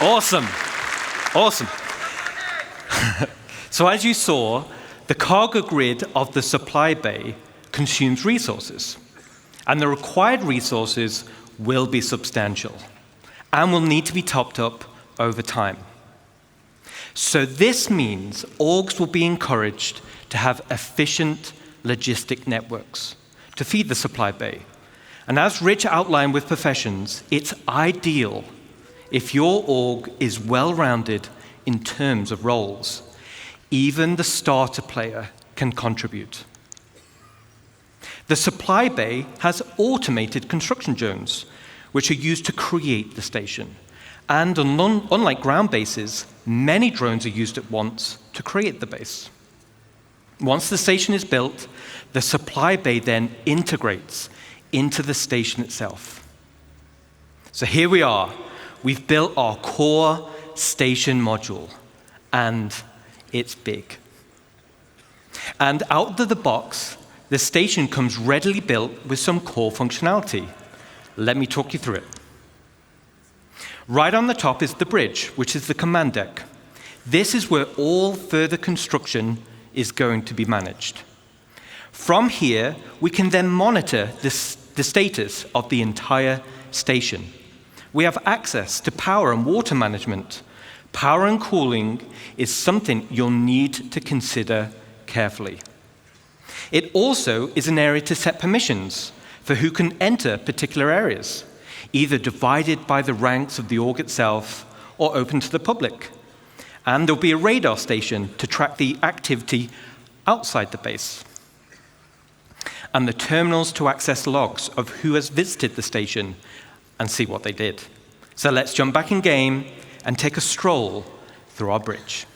Awesome. Awesome. So as you saw, the cargo grid of the supply bay consumes resources, and the required resources will be substantial and will need to be topped up over time. So this means orgs will be encouraged to have efficient logistic networks to feed the supply bay. And as Rich outlined with professions, it's ideal if your org is well-rounded in terms of roles. Even the starter player can contribute. The supply bay has automated construction drones, which are used to create the station. And unlike ground bases, many drones are used at once to create the base. Once the station is built, the supply bay then integrates into the station itself. So here we are. We've built our core station module, and it's big. And out of the box, the station comes readily built with some core functionality. Let me talk you through it. Right on the top is the bridge, which is the command deck. This is where all further construction is going to be managed. From here, we can then monitor the status of the entire station. We have access to power and water management. Power and cooling is something you'll need to consider carefully. It also is an area to set permissions for who can enter particular areas, either divided by the ranks of the org itself or open to the public. And there'll be a radar station to track the activity outside the base. And the terminals to access logs of who has visited the station and see what they did. So let's jump back in game and take a stroll through our bridge.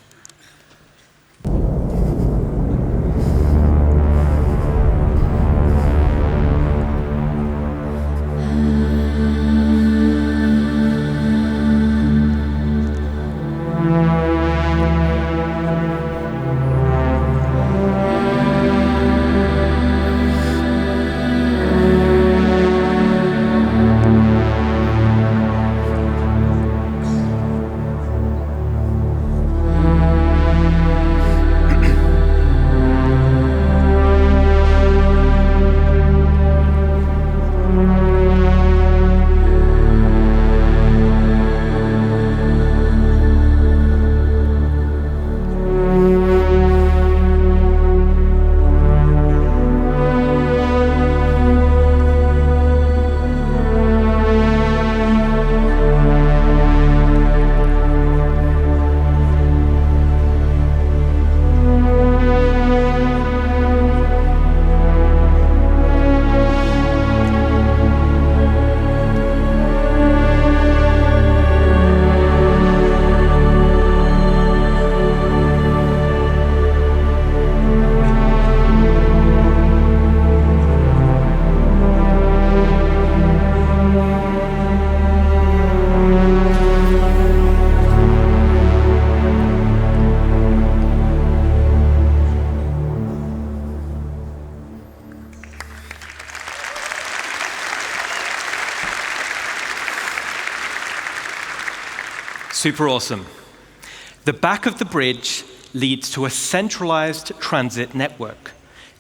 Super awesome. The back of the bridge leads to a centralized transit network.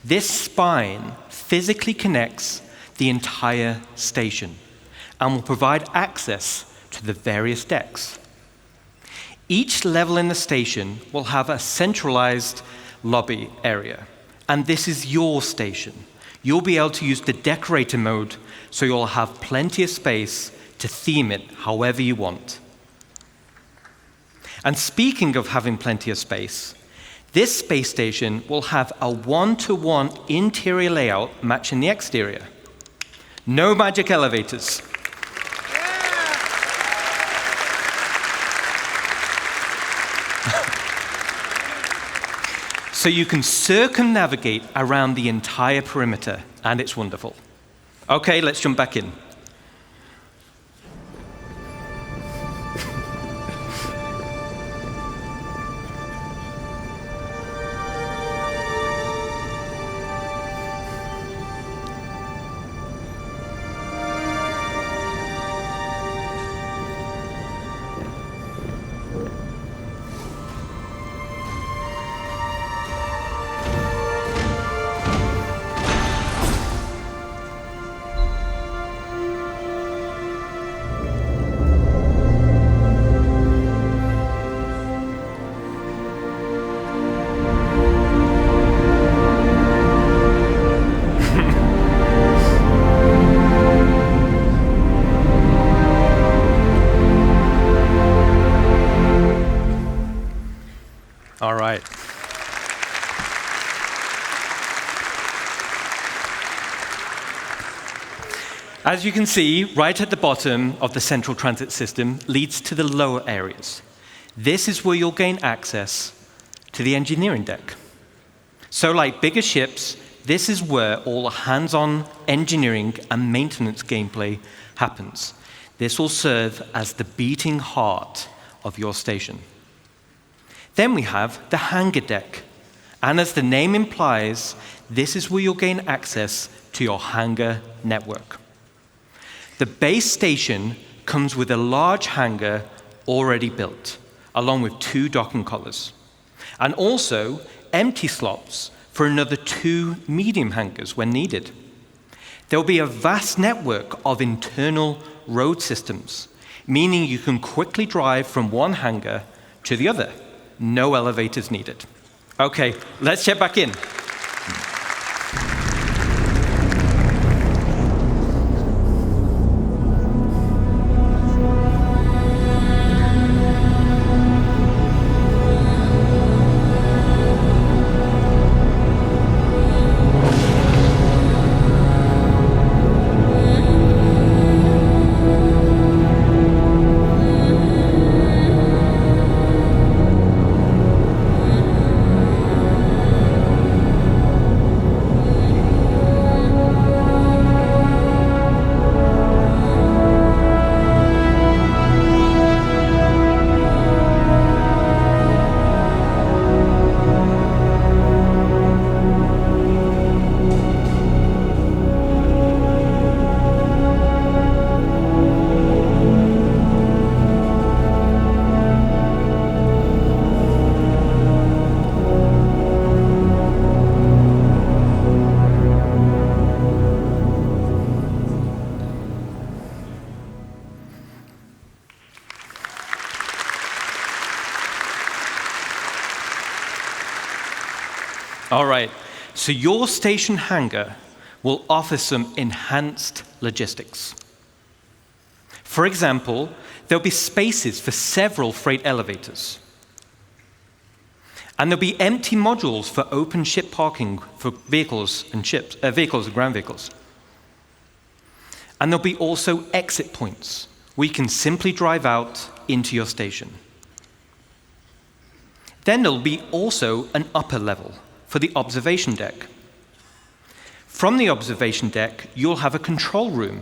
This spine physically connects the entire station and will provide access to the various decks. Each level in the station will have a centralized lobby area, and this is your station. You'll be able to use the decorator mode, so you'll have plenty of space to theme it however you want. And speaking of having plenty of space, this space station will have a one-to-one interior layout matching the exterior. No magic elevators. So you can circumnavigate around the entire perimeter, and it's wonderful. Okay, let's jump back in. All right. As you can see, right at the bottom of the central transit system leads to the lower areas. This is where you'll gain access to the engineering deck. So like bigger ships, this is where all the hands-on engineering and maintenance gameplay happens. This will serve as the beating heart of your station. Then we have the hangar deck. And as the name implies, this is where you'll gain access to your hangar network. The base station comes with a large hangar already built, along with 2 docking collars, and also empty slots for another 2 medium hangars when needed. There will be a vast network of internal road systems, meaning you can quickly drive from one hangar to the other. No elevators needed. Okay, let's check back in. All right. So your station hangar will offer some enhanced logistics. For example, there'll be spaces for several freight elevators. And there'll be empty modules for open ship parking for vehicles and ground vehicles. And there'll be also exit points where you can simply drive out into your station. Then there'll be also an upper level for the observation deck. From the observation deck, you'll have a control room,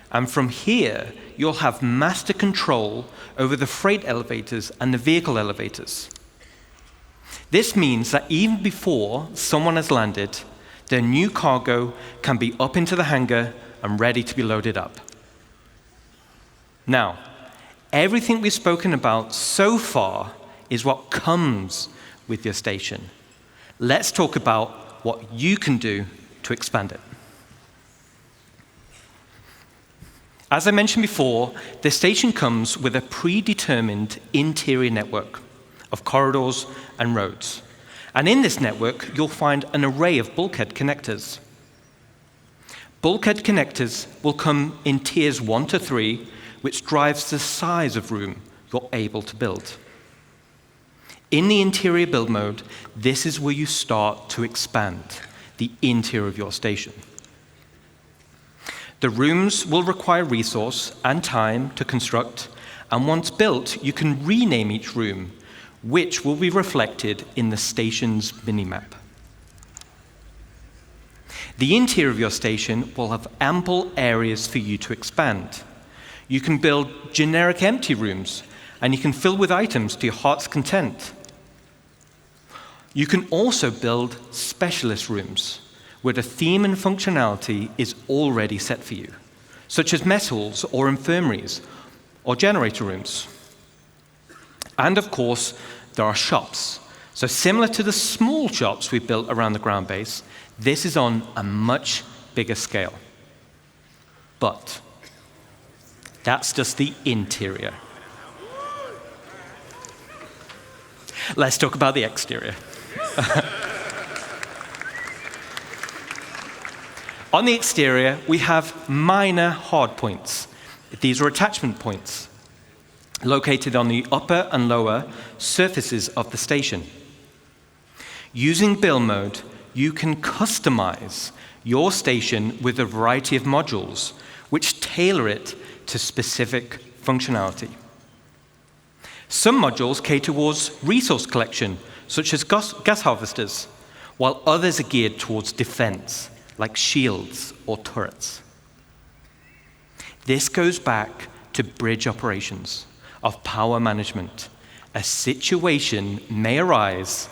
and from here, you'll have master control over the freight elevators and the vehicle elevators. This means that even before someone has landed, their new cargo can be up into the hangar and ready to be loaded up. Now, everything we've spoken about so far is what comes with your station. Let's talk about what you can do to expand it. As I mentioned before, the station comes with a predetermined interior network of corridors and roads. And in this network, you'll find an array of bulkhead connectors. Bulkhead connectors will come in tiers 1 to 3, which drives the size of room you're able to build. In the interior build mode, this is where you start to expand the interior of your station. The rooms will require resource and time to construct, and once built, you can rename each room, which will be reflected in the station's minimap. The interior of your station will have ample areas for you to expand. You can build generic empty rooms, and you can fill with items to your heart's content. You can also build specialist rooms, where the theme and functionality is already set for you, such as mess halls or infirmaries or generator rooms. And of course, there are shops. So similar to the small shops we built around the ground base, this is on a much bigger scale. But that's just the interior. Let's talk about the exterior. On the exterior, we have minor hardpoints. These are attachment points located on the upper and lower surfaces of the station. Using build mode, you can customize your station with a variety of modules, which tailor it to specific functionality. Some modules cater towards resource collection, such as gas harvesters, while others are geared towards defense, like shields or turrets. This goes back to bridge operations of power management. A situation may arise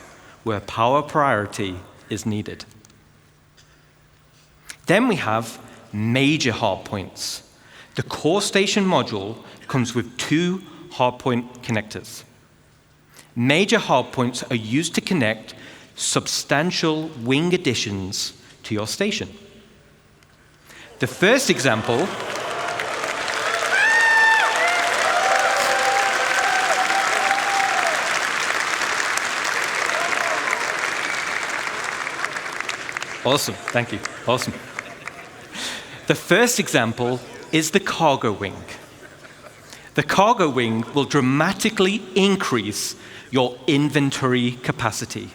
where power priority is needed. Then we have major hardpoints. The core station module comes with 2 hardpoint connectors. Major hardpoints are used to connect substantial wing additions to your station. The first example Awesome, thank you. Awesome. The first example is the cargo wing. The cargo wing will dramatically increase your inventory capacity.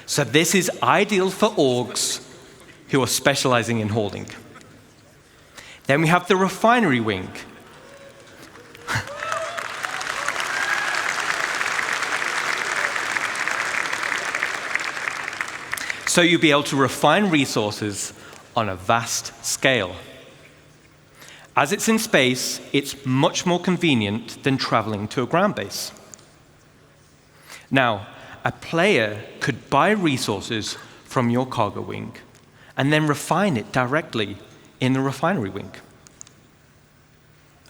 So this is ideal for orgs who are specializing in holding. Then we have the refinery wing. So you'll be able to refine resources on a vast scale. As it's in space, it's much more convenient than traveling to a ground base. Now, a player could buy resources from your cargo wing and then refine it directly in the refinery wing.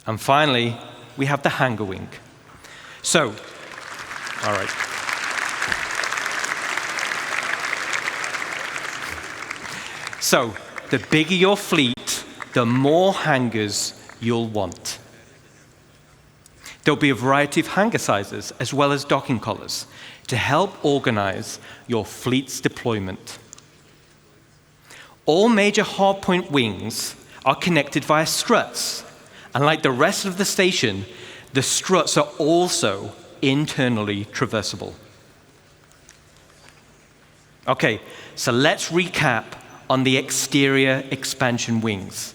And finally, we have the hangar wing. So, all right. So, the bigger your fleet, the more hangars you'll want. There'll be a variety of hangar sizes as well as docking collars to help organize your fleet's deployment. All major hardpoint wings are connected via struts. And like the rest of the station, the struts are also internally traversable. Okay, so let's recap on the exterior expansion wings.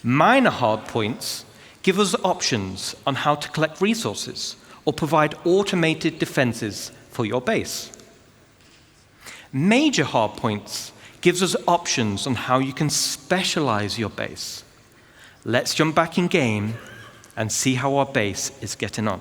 Minor hardpoints give us options on how to collect resources or provide automated defenses for your base. Major hardpoints gives us options on how you can specialize your base. Let's jump back in game and see how our base is getting on.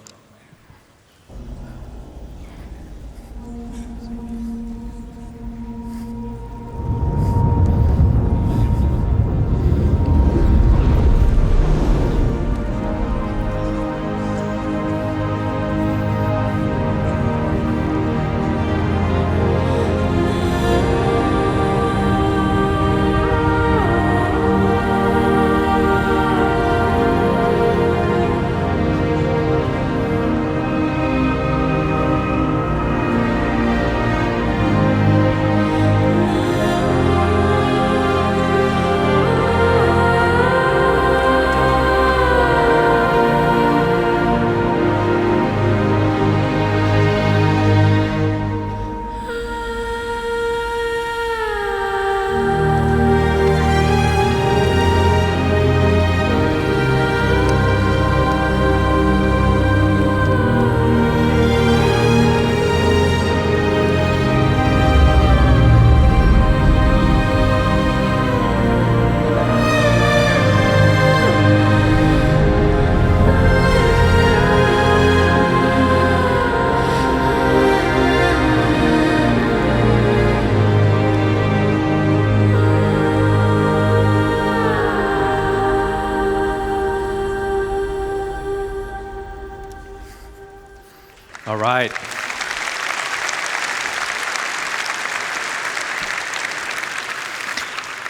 All right.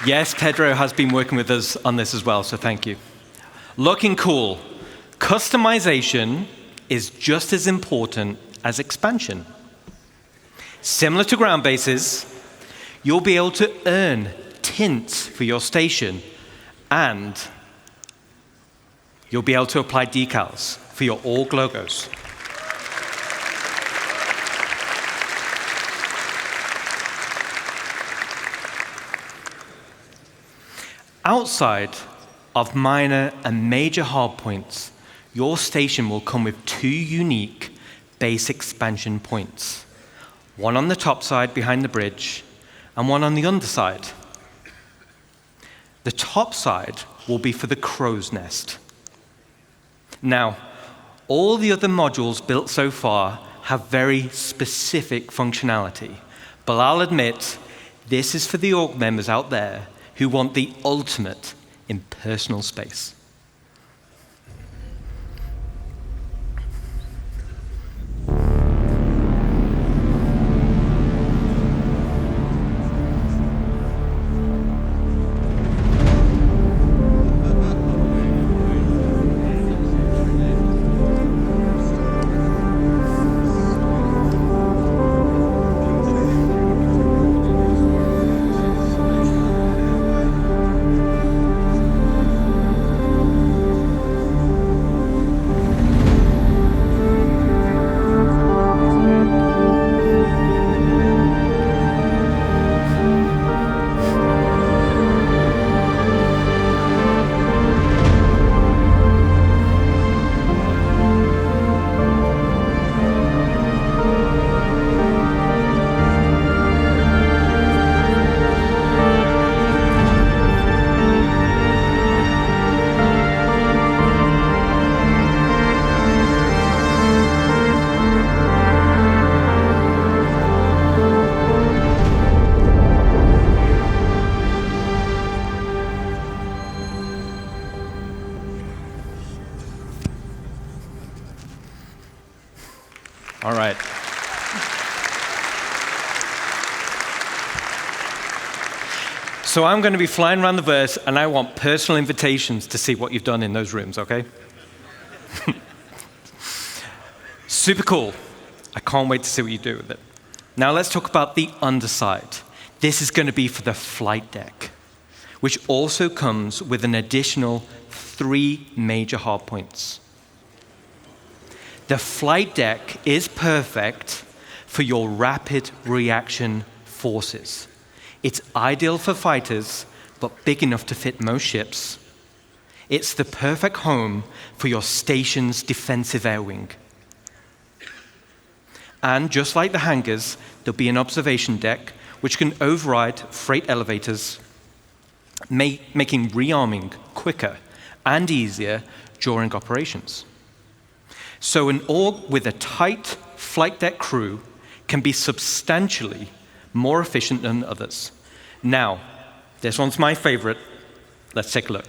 Yes, Pedro has been working with us on this as well, so thank you. Looking cool. Customization is just as important as expansion. Similar to ground bases, you'll be able to earn tints for your station, and you'll be able to apply decals for your org logos. Outside of minor and major hardpoints, your station will come with 2 unique base expansion points. One on the top side behind the bridge, and one on the underside. The top side will be for the crow's nest. Now, all the other modules built so far have very specific functionality, but I'll admit, this is for the org members out there who want the ultimate in personal space. All right. So I'm going to be flying around the verse, and I want personal invitations to see what you've done in those rooms, okay? Super cool. I can't wait to see what you do with it. Now let's talk about the underside. This is going to be for the flight deck. which also comes with an additional 3 major hardpoints. The flight deck is perfect for your rapid reaction forces. It's ideal for fighters, but big enough to fit most ships. It's the perfect home for your station's defensive air wing. And just like the hangars, there'll be an observation deck which can override freight elevators, making rearming quicker and easier during operations. So an org with a tight flight deck crew can be substantially more efficient than others. Now, this one's my favorite. Let's take a look.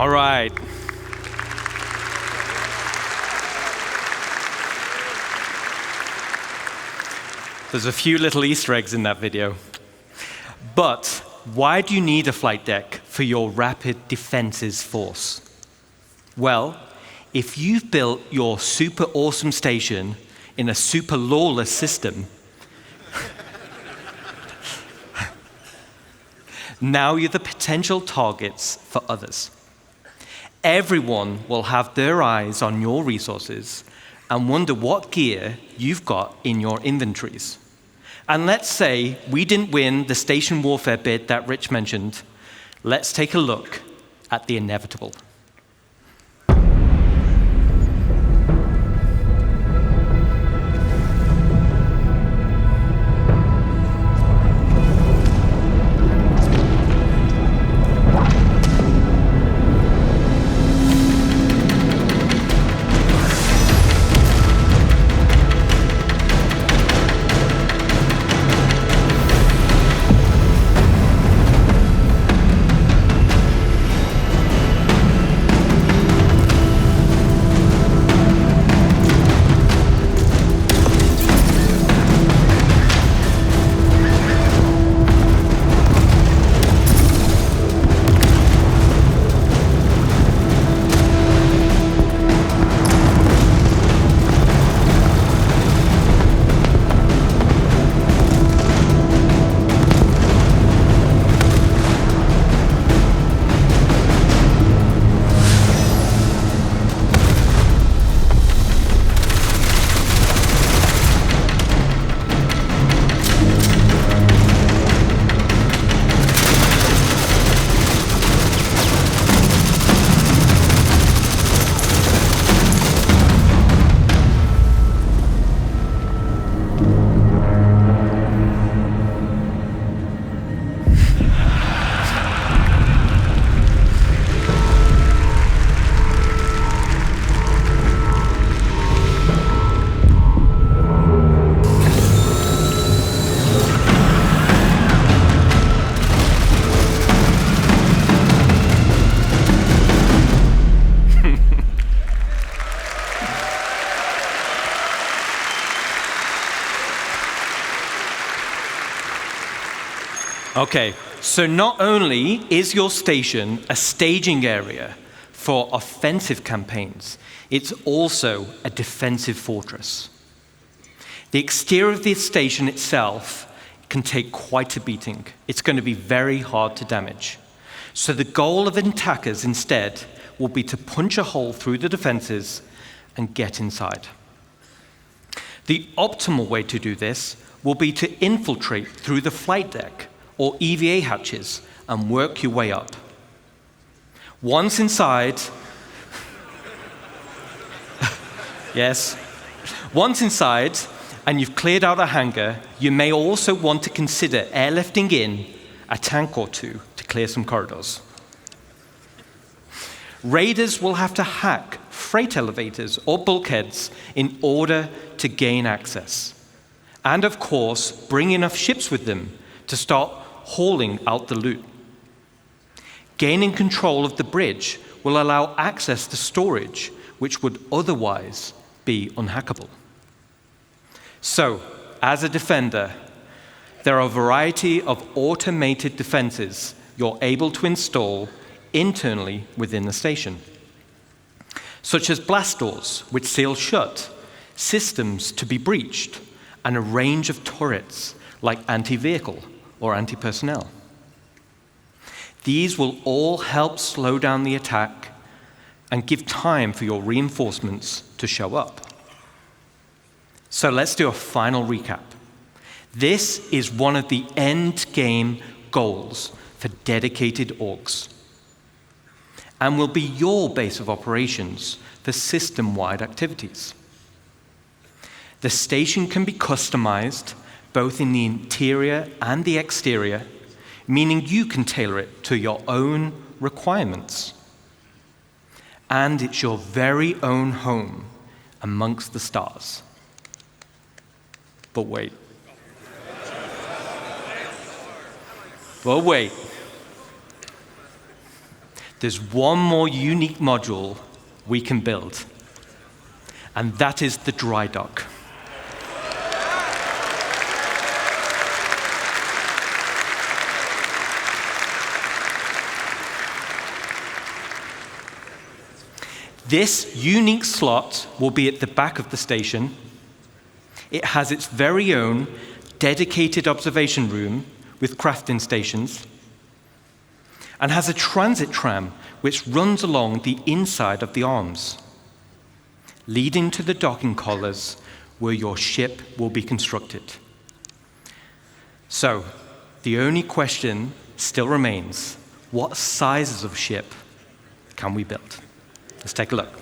All right. There's a few little Easter eggs in that video. But why do you need a flight deck for your rapid defenses force? Well, if you've built your super awesome station in a super lawless system, now you're the potential targets for others. Everyone will have their eyes on your resources and wonder what gear you've got in your inventories. And let's say we didn't win the station warfare bid that Rich mentioned. Let's take a look at the inevitable. Okay, so not only is your station a staging area for offensive campaigns, it's also a defensive fortress. The exterior of the station itself can take quite a beating. It's going to be very hard to damage. So the goal of attackers instead will be to punch a hole through the defenses and get inside. The optimal way to do this will be to infiltrate through the flight deck or EVA hatches and work your way up. Once inside, yes, once inside and you've cleared out a hangar, you may also want to consider airlifting in a tank or two to clear some corridors. Raiders will have to hack freight elevators or bulkheads in order to gain access. And of course, bring enough ships with them to start hauling out the loot. Gaining control of the bridge will allow access to storage, which would otherwise be unhackable. So, as a defender, there are a variety of automated defenses you're able to install internally within the station, such as blast doors, which seal shut, systems to be breached, and a range of turrets like anti-vehicle or anti-personnel. These will all help slow down the attack and give time for your reinforcements to show up. So let's do a final recap. This is one of the end game goals for dedicated orgs, and will be your base of operations for system-wide activities. The station can be customized both in the interior and the exterior, meaning you can tailor it to your own requirements. And it's your very own home amongst the stars. But wait. But wait. There's one more unique module we can build, and that is the dry dock. This unique slot will be at the back of the station. It has its very own dedicated observation room with crafting stations, and has a transit tram which runs along the inside of the arms, leading to the docking collars where your ship will be constructed. So, the only question still remains: what sizes of ship can we build? Let's take a look.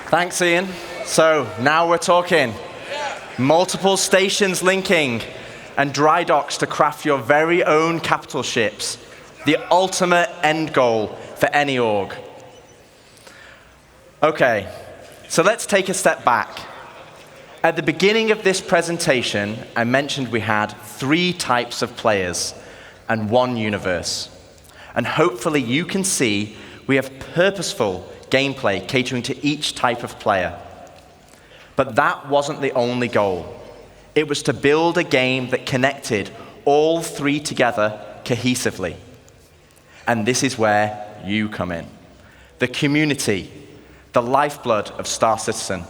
Thanks, Ian. So now we're talking. Multiple stations linking and dry docks to craft your very own capital ships. The ultimate end goal for any org. Okay, So let's take a step back. At the beginning of this presentation, I mentioned we had 3 types of players and 1 universe. And hopefully you can see we have purposeful gameplay catering to each type of player. But that wasn't the only goal. It was to build a game that connected all 3 together cohesively. And this is where you come in. The community, the lifeblood of Star Citizen.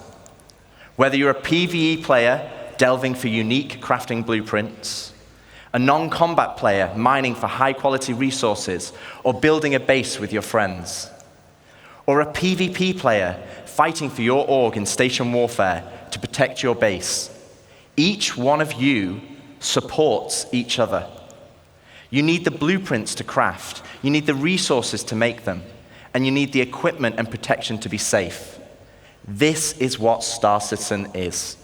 Whether you're a PvE player delving for unique crafting blueprints, a non-combat player mining for high-quality resources or building a base with your friends, or a PvP player fighting for your org in station warfare to protect your base, each one of you supports each other. You need the blueprints to craft, you need the resources to make them, and you need the equipment and protection to be safe. This is what Star Citizen is.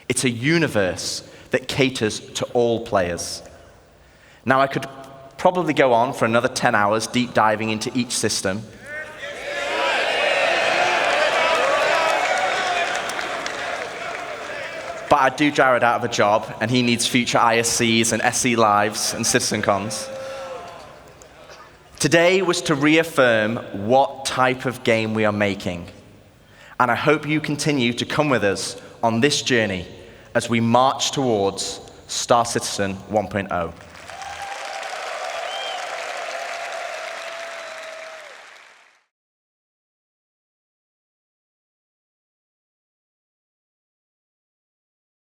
It's a universe that caters to all players. Now, I could probably go on for another 10 hours deep diving into each system. But I'd do Jared out of a job, and he needs future ISCs and SC Lives and CitizenCons. Today was to reaffirm what type of game we are making. And I hope you continue to come with us on this journey as we march towards Star Citizen 1.0.